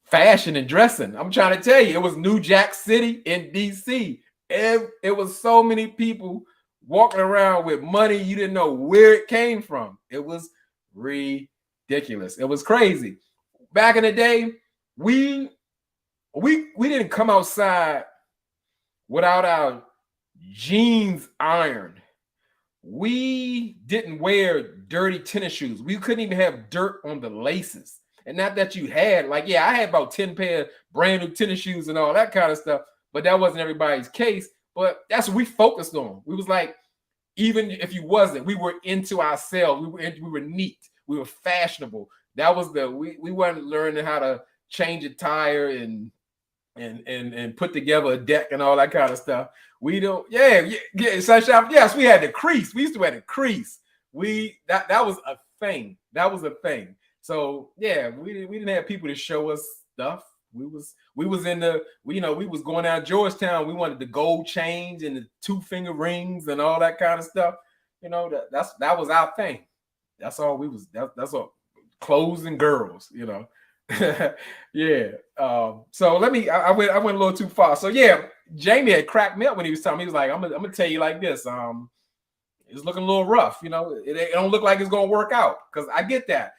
Fashion and dressing. I'm trying to tell you, it was New Jack City in DC. It was so many people walking around with money you didn't know where it came from. It was ridiculous. It was crazy. Back in the day, we didn't come outside without our jeans ironed. We didn't wear dirty tennis shoes. We couldn't even have dirt on the laces. And not that you had, I had about 10 pair of brand new tennis shoes and all that kind of stuff, but that wasn't everybody's case. But that's what we focused on. We was like, even if you wasn't, we were into ourselves. We were neat. We were fashionable. That was we weren't learning how to change a tire and put together a deck and all that kind of stuff. We don't, Sunshine. Yes, we had the crease. We used to wear the crease. That was a thing. That was a thing. So yeah, we didn't have people to show us stuff. We was going out Georgetown. We wanted the gold chains and the 2-finger rings and all that kind of stuff. That was our thing. That's all we was. That's all. Clothes and girls. Yeah. So I went a little too far. So yeah, Jamie had cracked me up when he was telling me. He was like, I'm gonna tell you like this. It's looking a little rough. It don't look like it's gonna work out, because I get that.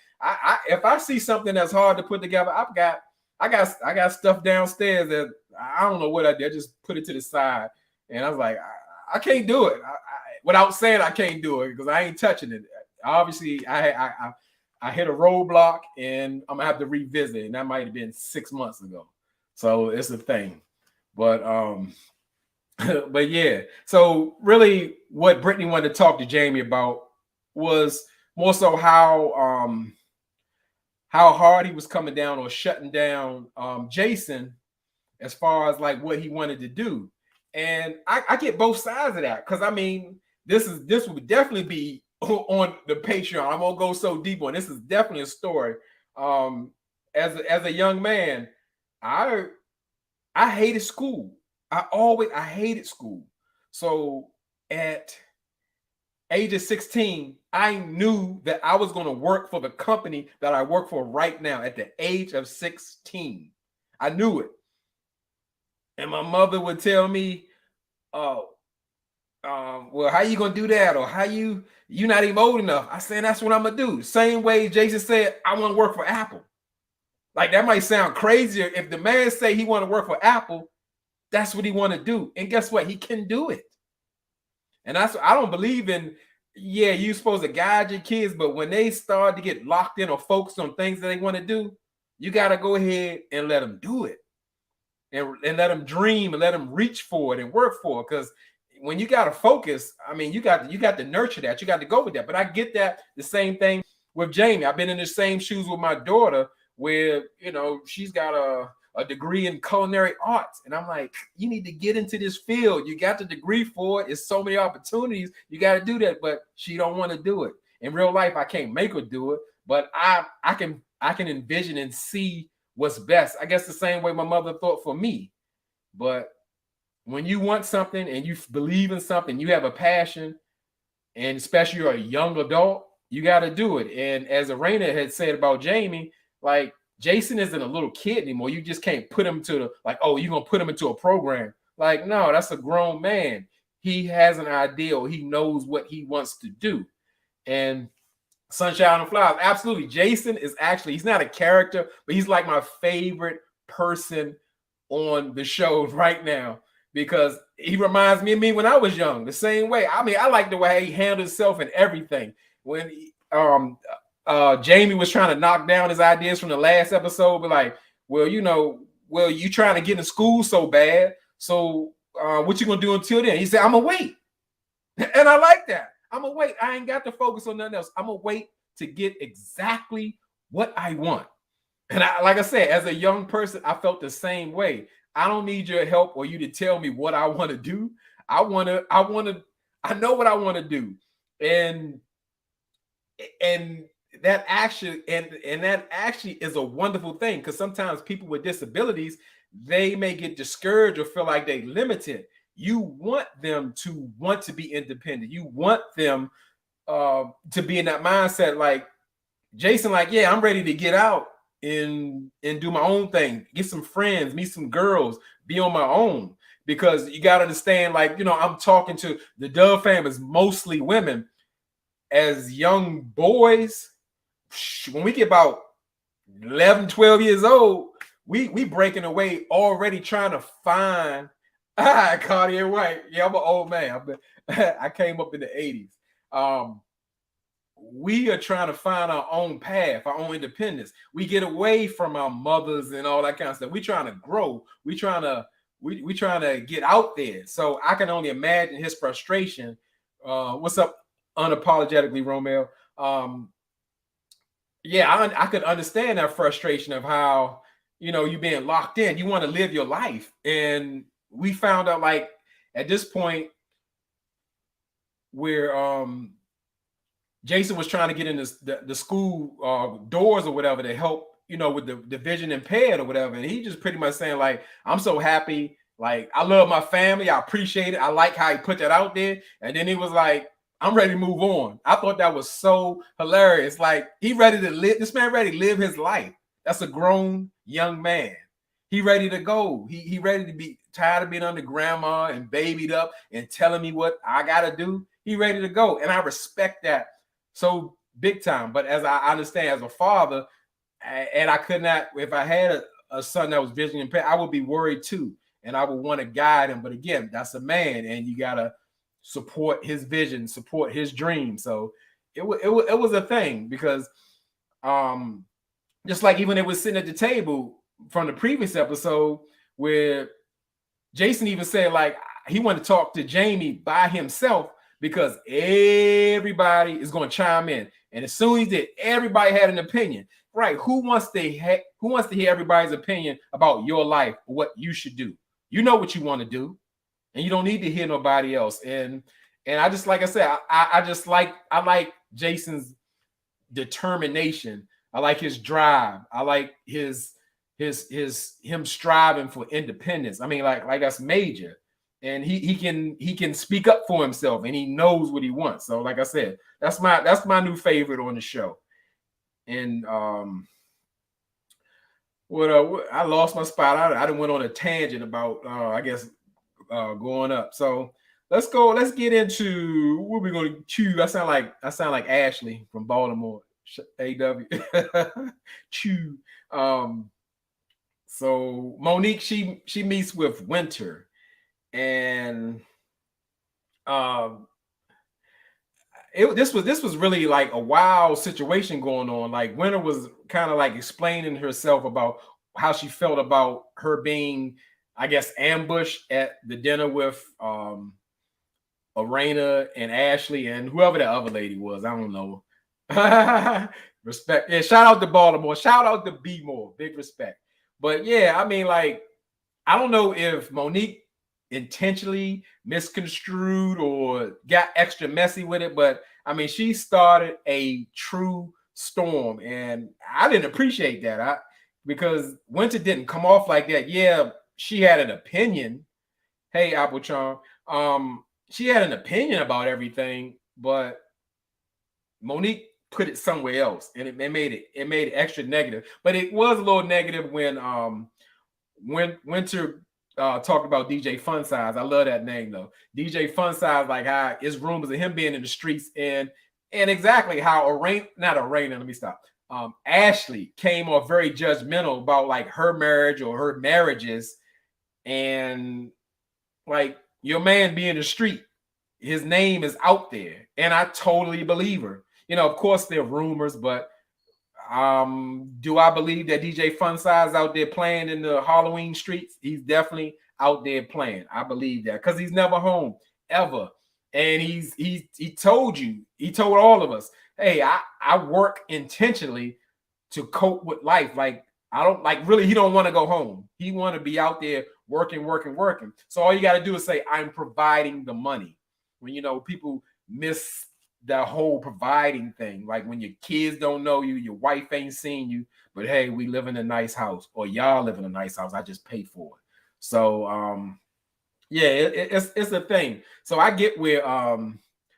If I see something that's hard to put together, I got stuff downstairs that I don't know what I did. I just put it to the side, and I was like, I can't do it. Without saying I can't do it, because I ain't touching it. Obviously, I hit a roadblock, and I'm gonna have to revisit, and that might have been 6 months ago. So it's a thing, but but yeah. So really, what Brittany wanted to talk to Jamie about was more so how hard he was coming down or shutting down Jason, as far as like what he wanted to do. And I get both sides of that, because I mean, this would definitely be on the Patreon. I'm gonna go so deep on this. Is definitely a story. As a young man, I hated school. I hated school. So at age of 16, I knew that I was going to work for the company that I work for right now at the age of 16. I knew it. And my mother would tell me, well, how you going to do that? Or how you're not even old enough. I said, that's what I'm going to do. Same way Jason said, I want to work for Apple. Like, that might sound crazier. If the man say he want to work for Apple, that's what he want to do. And guess what? He can do it. And I don't believe in, you're supposed to guide your kids, but when they start to get locked in or focused on things that they want to do, you got to go ahead and let them do it, and let them dream and let them reach for it and work for it. Because when you got to focus, I mean, you got to nurture that. You got to go with that. But I get that the same thing with Jamie. I've been in the same shoes with my daughter, where, she's got a degree in culinary arts. And I'm like, you need to get into this field. You got the degree for it. It's so many opportunities. You got to do that. But she don't want to do it. In real life, I can't make her do it. But I can envision and see what's best. I guess the same way my mother thought for me. But when you want something and you believe in something, you have a passion, and especially you're a young adult, you got to do it. And as Arena had said about Jamie, like, Jason isn't a little kid anymore. You just can't put him to you're going to put him into a program. Like, no, that's a grown man. He has an ideal. He knows what he wants to do. And Sunshine and Flowers, absolutely. Jason is he's not a character, but he's like my favorite person on the show right now, because he reminds me of me when I was young, the same way. I mean, I like the way he handled himself and everything. When Jamie was trying to knock down his ideas from the last episode, but like, you trying to get in school so bad. So what you gonna do until then? He said, I'm gonna wait. And I like that. I'm gonna wait. I ain't got to focus on nothing else. I'm gonna wait to get exactly what I want. And like I said, as a young person, I felt the same way. I don't need your help or you to tell me what I want to do. I know what I want to do. And that actually is a wonderful thing, because sometimes people with disabilities, they may get discouraged or feel like they limited. You want them to want to be independent. You want them to be in that mindset like Jason, like, yeah, I'm ready to get out and do my own thing, get some friends, meet some girls, be on my own. Because you got to understand, like, I'm talking to the Dove family is mostly women. As young boys, when we get about 11, 12 years old, we breaking away already trying to find Cartier White. Yeah, I'm an old man. I came up in the 80s. We are trying to find our own path, our own independence. We get away from our mothers and all that kind of stuff. We trying to grow. We trying to get out there. So I can only imagine his frustration. What's up, unapologetically, Romeo? Yeah, I could understand that frustration of how, you being locked in. You want to live your life. And we found out, like, at this point where Jason was trying to get in the school doors or whatever to help, with the vision impaired or whatever. And he just pretty much saying, like, I'm so happy. Like, I love my family. I appreciate it. I like how he put that out there. And then he was like, I'm ready to move on. I thought that was so hilarious. Like, he ready to live. This man ready to live his life. That's a grown young man. He ready to go. He ready to be tired of being under grandma and babied up and telling me what I got to do. He ready to go. And I respect that so big time. But as I understand, as a father, and I could not, if I had a son that was visually impaired, I would be worried too. And I would want to guide him. But again, that's a man, and you got to support his vision, support his dream. So it was a thing, because just like even it was sitting at the table from the previous episode where Jason even said, like, he wanted to talk to Jamie by himself, because everybody is going to chime in. And as soon as he did, everybody had an opinion. Right? Who wants to hear everybody's opinion about your life, or what you should do? You know what you want to do, and you don't need to hear nobody else. And I just, like I said, I like Jason's determination. I like his drive. I like him striving for independence. I mean, like that's major. And he can speak up for himself, and he knows what he wants. So, like I said, that's my new favorite on the show. And I lost my spot. I done went on a tangent about going up. So let's go. Let's get into what we're going to choose. I sound like Ashley from Baltimore. AW. Chew. So Monique, she meets with Winter. And this was really like a wild situation going on. Like, Winter was kind of like explaining herself about how she felt about her being, I guess, ambushed at the dinner with Arena and Ashley and whoever the other lady was. I don't know. Respect. Yeah, shout out to Baltimore. Shout out to B More. Big respect. But yeah, I mean, like, I don't know if Monique intentionally misconstrued or got extra messy with it, but I mean, she started a true storm, and I didn't appreciate that. Because Winter didn't come off like that. Yeah, she had an opinion. Hey, Apple Charm. She had an opinion about everything, but Monique put it somewhere else, and it made it extra negative. But it was a little negative when Winter talked about DJ Fun Size. I love that name though. DJ Fun Size, like how it's rumors of him being in the streets, and exactly how Ashley came off very judgmental about like her marriage or her marriages, and like, your man being in the street, his name is out there, and I totally believe her. Of course there are rumors, but do I believe that DJ Fun Size out there playing in the Halloween streets? He's definitely out there playing. I believe that because he's never home ever. And he told you, he told all of us, hey, I work intentionally to cope with life. Like I don't like really, he don't want to go home. He want to be out there working, working, working. So all you got to do is say, I'm providing the money. When people miss the whole providing thing, like when your kids don't know you, your wife ain't seen you, but hey, we live in a nice house, or y'all live in a nice house. I just pay for it. So yeah, it's a thing. So I get where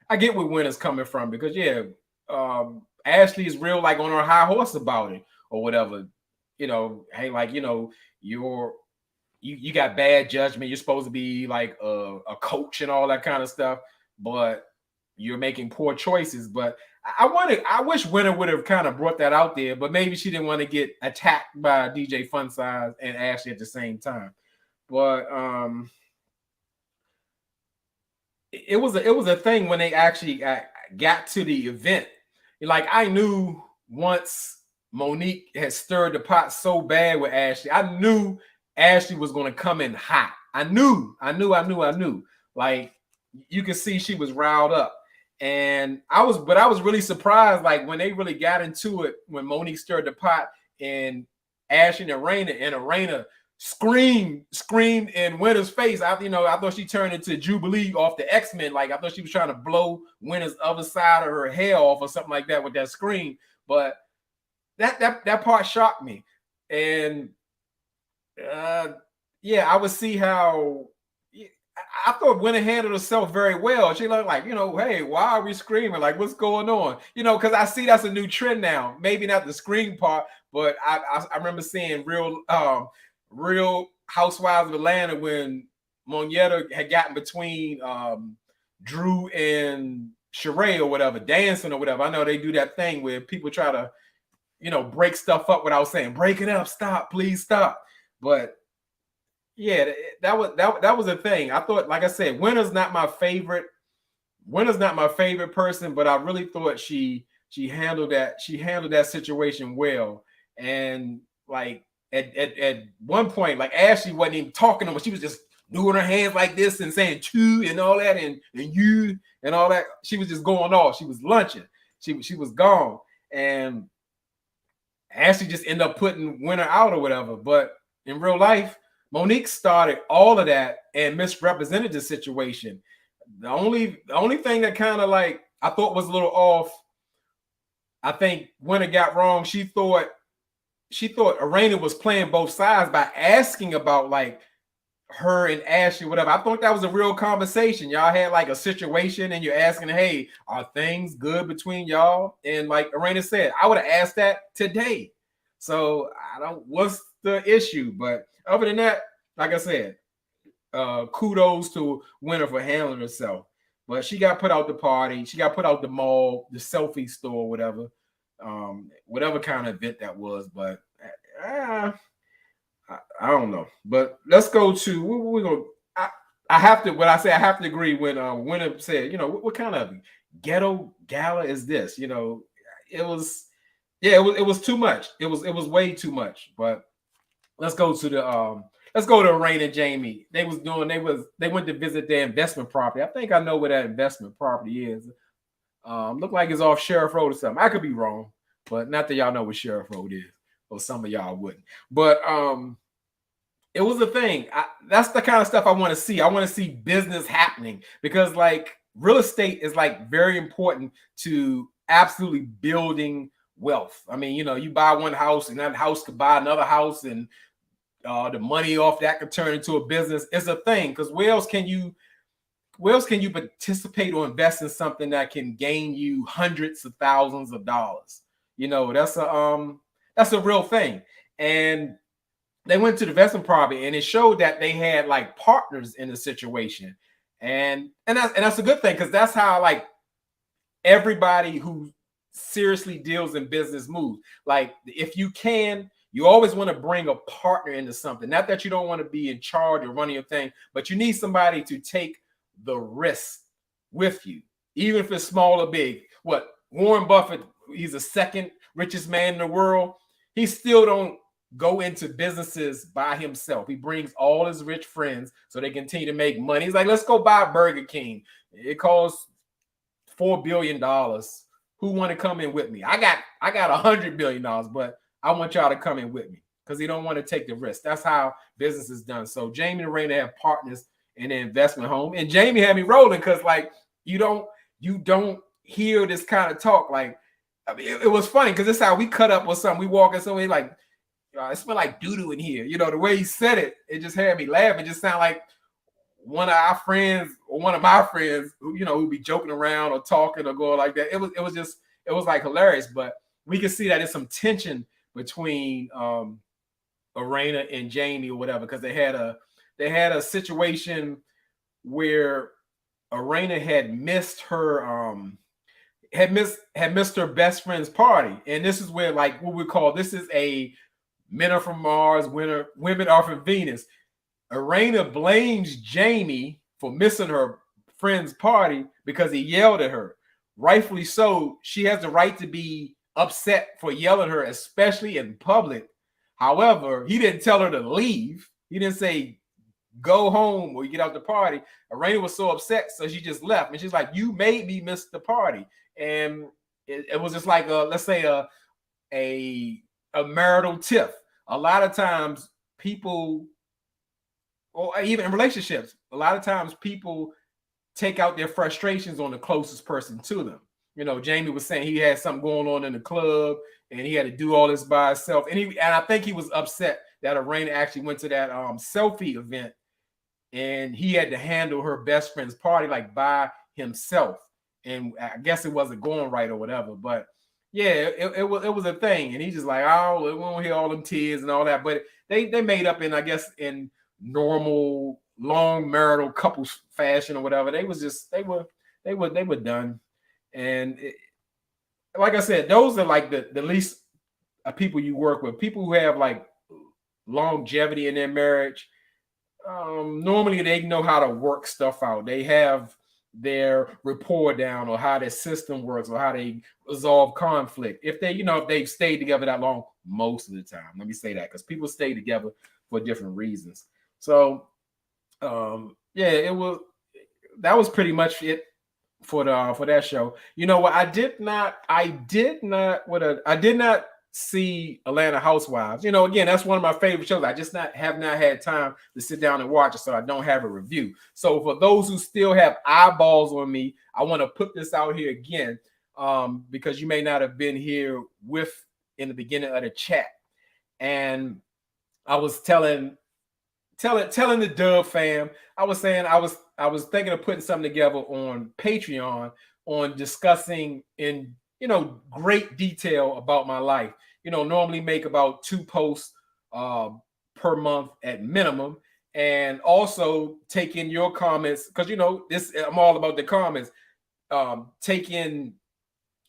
Winter's coming from, because Ashley is real, like on her high horse about it or whatever. Hey, like you got bad judgment. You're supposed to be like a coach and all that kind of stuff, but you're making poor choices. But I wish Winter would have kind of brought that out there, but maybe she didn't want to get attacked by DJ Fun Size and Ashley at the same time. But it was a thing when they actually got to the event. Like I knew once Monique had stirred the pot so bad with Ashley, I knew Ashley was going to come in hot. I knew. Like you could see she was riled up. And I was really surprised, like when they really got into it, when Monique stirred the pot and Ashley and Arena screamed in Winter's face. I thought she turned into Jubilee off the X-Men. Like I thought she was trying to blow Winter's other side of her hair off or something like that with that scream. But that part shocked me. And I would see how I thought Winter handled herself very well. She looked like, hey, why are we screaming? Like, what's going on? Because I see that's a new trend now. Maybe not the scream part, but I remember seeing Real Housewives of Atlanta when Monietta had gotten between Drew and Sheree or whatever, dancing or whatever. I know they do that thing where people try to, break stuff up without saying, break it up, stop, please stop. But yeah, that was a thing. I thought, like I said, Winter's not my favorite person, but I really thought she handled that situation well. And like at one point, like Ashley wasn't even talking to her. She was just doing her hands like this and saying "to" and all that, and you and all that. She was just going off. She was lunching. She was gone, and Ashley just ended up putting Winter out or whatever. But in real life, Monique started all of that and misrepresented the situation. The only thing that kind of like I thought was a little off, I think Winter got wrong. She thought Arena was playing both sides by asking about like her and Ashley, whatever. I thought that was a real conversation. Y'all had like a situation and you're asking, hey, are things good between y'all? And like Arena said, I would have asked that today. So what's the issue? But other than that, like I said, kudos to Winter for handling herself. But she got put out the party. She got put out the mall, the selfie store, whatever kind of event that was. But I don't know. But let's go to we're going. I have to. What I say, I have to agree when Winter said, what kind of ghetto gala is this? It was. Yeah, it was too much. It was way too much. But let's go to Arena and Jamie. They went to visit their investment property. I think I know where that investment property is. Look like it's off Sheriff Road or something. I could be wrong, but not that y'all know what Sheriff Road is, or some of y'all wouldn't. But it was a thing. That's the kind of stuff I want to see. I want to see business happening, because like real estate is like very important to absolutely building wealth. I mean, you buy one house and that house could buy another house, and the money off that could turn into a business. It's a thing, because where else can you participate or invest in something that can gain you hundreds of thousands of dollars? That's a real thing. And they went to the investment property, and it showed that they had like partners in the situation, and that's a good thing, because that's how like everybody who seriously deals in business moves. Like if you always want to bring a partner into something. Not that you don't want to be in charge or running your thing, but you need somebody to take the risk with you, even if it's small or big. What Warren Buffett, he's the second richest man in the world. He still don't go into businesses by himself. He brings all his rich friends so they continue to make money. He's like, let's go buy Burger King. It costs $4 billion. Who want to come in with me? I got $100 billion, but I want y'all to come in with me because he don't want to take the risk. That's how business is done. So Jamie and Raina have partners in the investment home, and Jamie had me rolling because like you don't hear this kind of talk. Like, I mean, it was funny because this is how we cut up with something. We walk in somewhere like, it smell like doo-doo in here. You know, the way he said it, it just had me laugh. It just sounded like one of our friends or one of my friends who, you know, who be joking around or talking or going like that. It was like hilarious, but we can see that there's some tension between Raina and Jamie or whatever, because they had a situation where Raina had missed her had missed her best friend's party. And this is where, like, what we call, this is a men are from Mars, women are from Venus. Raina blames Jamie for missing her friend's party because he yelled at her. Rightfully so. She has the right to be upset for yelling at her, especially in public. However, he didn't tell her to leave. He didn't say, go home or you get out the party. Raina was so upset, so she just left. And she's like, you made me miss the party. And it was just like, let's say a marital tiff. A lot of times people, or even in relationships, a lot of times people take out their frustrations on the closest person to them. You know, Jamie was saying he had something going on in the club and he had to do all this by himself. And I think he was upset that Raina actually went to that selfie event and he had to handle her best friend's party like by himself. And I guess it wasn't going right or whatever. But yeah, it was a thing. And he's just like, oh, we won't hear all them tears and all that. But they made up in, I guess, in normal long marital couples fashion or whatever. They were done. And like I said, those are like the least people you work with. People who have like longevity in their marriage, normally they know how to work stuff out. They have their rapport down, or how their system works, or how they resolve conflict. If they've stayed together that long, most of the time. Let me say that, because people stay together for different reasons. So that was pretty much it for that show. You know what? I did not see Atlanta Housewives. You know, again, that's one of my favorite shows. I just have not had time to sit down and watch it, so I don't have a review. So for those who still have eyeballs on me, I want to put this out here again, because you may not have been here in the beginning of the chat. And I was telling the Dub fam, I was saying I was thinking of putting something together on Patreon on discussing in great detail about my life. Normally make about 2 posts per month at minimum, and also take in your comments, because this, I'm all about the comments. Taking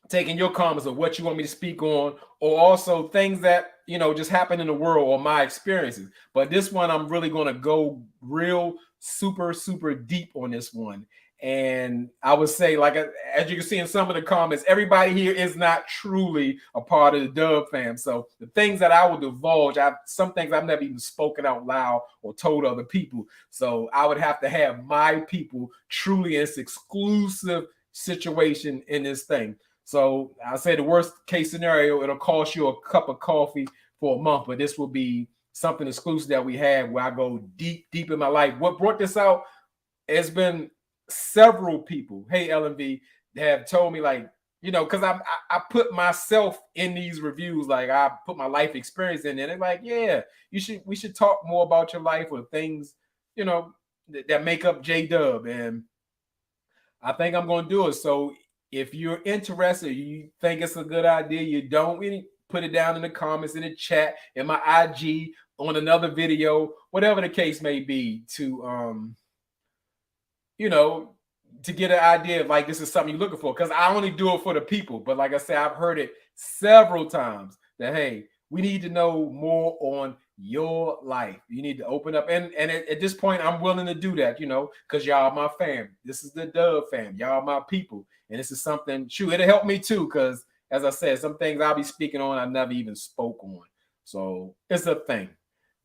your comments of what you want me to speak on, or also things that just happen in the world or my experiences. But this one, I'm really going to go real super deep on this one. And I would say, like, as you can see in some of the comments, everybody here is not truly a part of the Dub fam. So the things that I will divulge, some things I've never even spoken out loud or told other people. So I would have to have my people truly in this exclusive situation in this thing. So I say the worst case scenario, it'll cost you a cup of coffee for a month, but this will be something exclusive that we have where I go deep in my life. What brought this out has been several people, hey LMV, have told me, like, because I put myself in these reviews, like I put my life experience in there. They're like, yeah, we should talk more about your life, or things, that make up J-Dub. And I think I'm going to do it. So if you're interested, you think it's a good idea, you don't really, put it down in the comments, in the chat, in my IG, on another video, whatever the case may be, to to get an idea of, like, this is something you're looking for. Because I only do it for the people. But like I said, I've heard it several times that, hey, we need to know more on your life. You need to open up. And at this point, I'm willing to do that, because y'all my fam. This is the Dub fam. Y'all my people. And this is something, it'll help me too, because as I said, some things I'll be speaking on I never even spoke on. So it's a thing.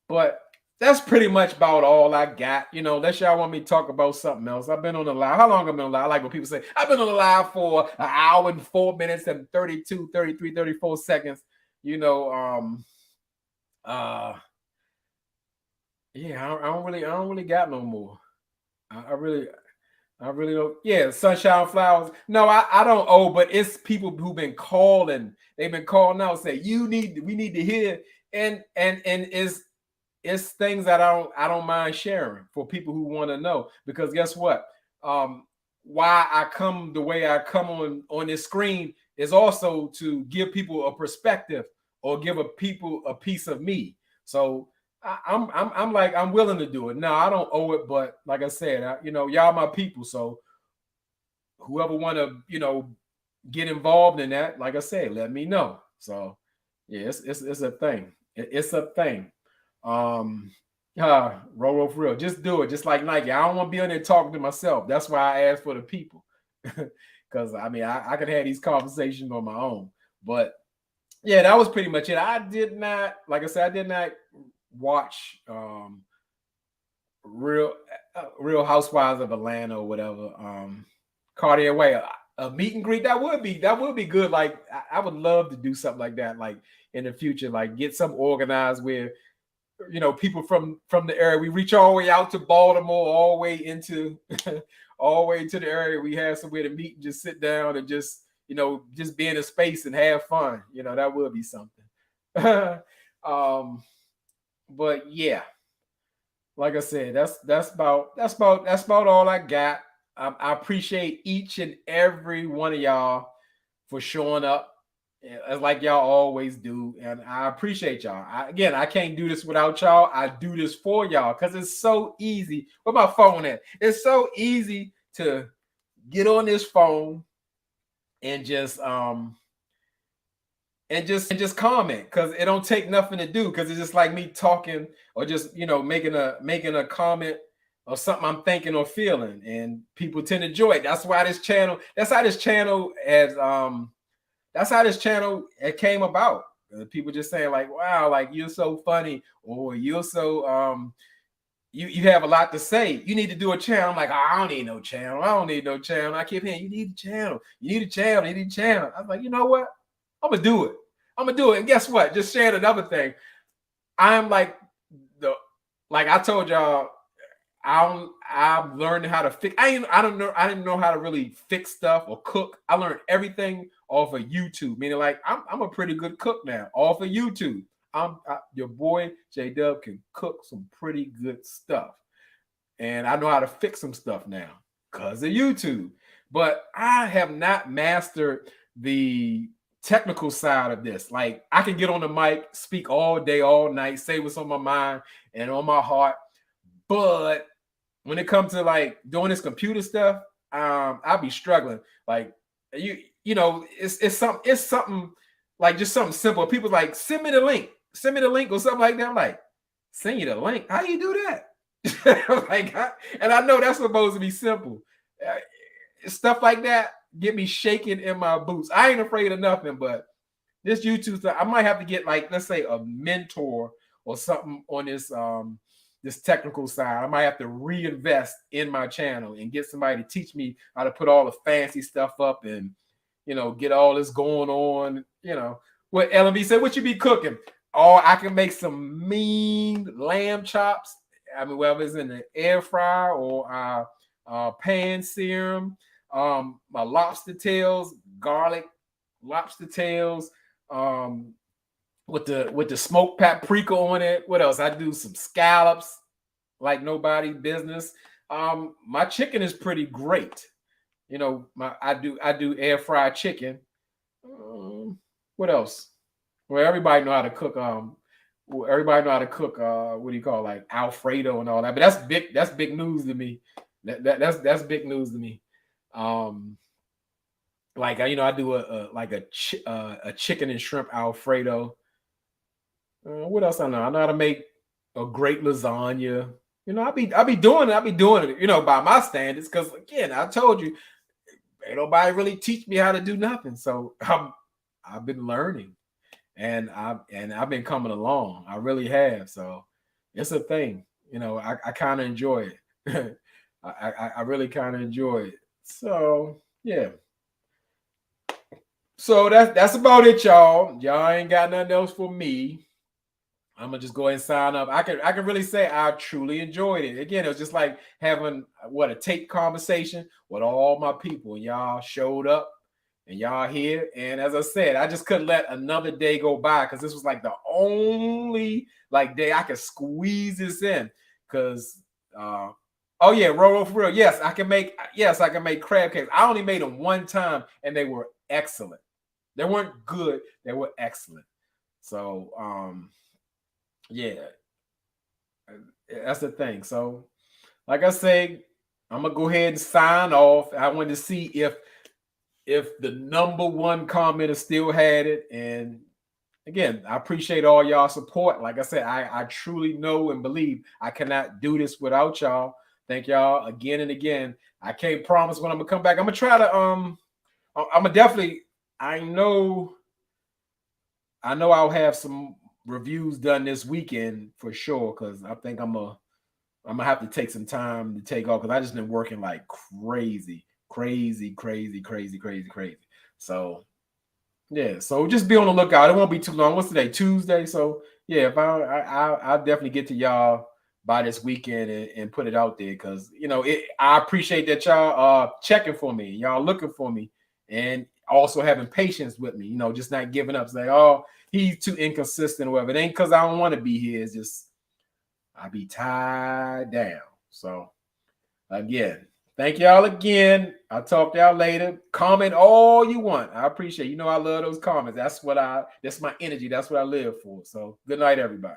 But that's pretty much about all I got. Unless y'all want me to talk about something else. I've been on the live. How long have I been on the live? I like when people say, I've been on the live for an hour and 4 minutes and 32, 33, 34 seconds. Yeah, I don't really got no more. I really don't. Yeah, Sunshine Flowers. No, I don't owe, but it's people who've been calling. They've been calling out, say we need to hear, and it's things that I don't mind sharing for people who want to know, because guess what? Why I come the way I come on this screen is also to give people a perspective or give people a piece of me. So I'm willing to do it. No, I don't owe it, but like I said, y'all my people. So whoever want to get involved in that, like I said, let me know. So yeah, it's a thing. It's a thing. Roll for real. Just do it. Just like Nike. I don't want to be on there talking to myself. That's why I asked for the people. Because I could have these conversations on my own. But yeah, that was pretty much it. I did not, like I said, I did not watch Real Housewives of Atlanta or whatever. Cartier Way, a meet and greet, that would be good. Like I would love to do something like that, like in the future, like get some organized where people from the area, we reach all the way out to Baltimore, all the way into all the way to the area. We have somewhere to meet and just sit down and just be in a space and have fun. That would be something. But yeah, like I said, that's about all I got. I appreciate each and every one of y'all for showing up, as like y'all always do, and I appreciate y'all. I can't do this without y'all. I do this for y'all because it's so easy. Where my phone at? It's so easy to get on this phone and just comment, because it don't take nothing to do, because it's just like me talking or just making a comment or something I'm thinking or feeling, and people tend to enjoy it. That's how this channel it came about. People just saying like, wow, like you're so funny, or you're so you have a lot to say. You need to do a channel. I'm like, oh, I don't need no channel. I keep hearing, you need a channel. You need a channel. I was like, you know what? I'm gonna do it. And guess what? Just shared another thing. I'm like I told y'all, I've learned how to fix. I didn't know how to really fix stuff or cook. I learned everything off of YouTube. Meaning, like I'm a pretty good cook now off of YouTube. Your boy J-Dub can cook some pretty good stuff, and I know how to fix some stuff now because of YouTube. But I have not mastered the technical side of this. Like I can get on the mic, speak all day, all night, say what's on my mind and on my heart, but when it comes to like doing this computer stuff, I'll be struggling. Like it's something like just something simple. People like, send me the link or something like that. I'm like, send you the link? How do you do that? And I know that's supposed to be simple. Stuff like that get me shaking in my boots. I ain't afraid of nothing, but this YouTube stuff, I might have to get, like, let's say a mentor or something on this technical side. I might have to reinvest in my channel and get somebody to teach me how to put all the fancy stuff up and get all this going on. What LMB said, what you be cooking? Oh, I can make some mean lamb chops. I mean, whether it's in the air fryer or pan serum, my lobster tails, garlic lobster tails, with the smoked paprika on it. What else? I do some scallops like nobody business. My chicken is pretty great. I do air fried chicken. What else? Well, everybody know how to cook. Everybody know how to cook. What do you call, like, Alfredo and all that? But that's big news to me. That's big news to me. Like I do a chicken and shrimp Alfredo. What else I know? I know how to make a great lasagna. I'll be doing it. By my standards, because again, I told you, ain't nobody really teach me how to do nothing. So I've been learning, and I've been coming along. I really have. So it's a thing. You know, I kind of enjoy it. I really kind of enjoy it. So yeah. So that's about it, y'all. Y'all ain't got nothing else for me. I'm gonna just go ahead and sign up. I can really say I truly enjoyed it. Again, it was just like having a tape conversation with all my people. Y'all showed up and y'all here. And as I said, I just couldn't let another day go by because this was like the only like day I could squeeze this in. Cause oh yeah, roll for real. Yes, I can make crab cakes. I only made them one time and they were excellent. They weren't good, they were excellent. So yeah, that's the thing. So, like I say, I'm gonna go ahead and sign off. I wanted to see if the number one commenter still had it. And again, I appreciate all y'all support. Like I said, I truly know and believe I cannot do this without y'all. Thank y'all again and again. I can't promise when I'm gonna come back. I'm gonna try to I'm gonna definitely I know I'll have some reviews done this weekend for sure, because I think I'm gonna have to take some time to take off because I just been working like crazy. So yeah, so just be on the lookout. It won't be too long. What's today? Tuesday. So yeah, if I'll definitely get to y'all by this weekend and put it out there, because you know I appreciate that y'all checking for me, y'all looking for me, and also having patience with me. You know, just not giving up. Say, oh, he's too inconsistent or whatever. It ain't because I don't want to be here. It's just I be tied down. So again, thank y'all again. I'll talk to y'all later. Comment all you want. I appreciate it. You know I love those comments. That's my energy. That's what I live for. So good night, everybody.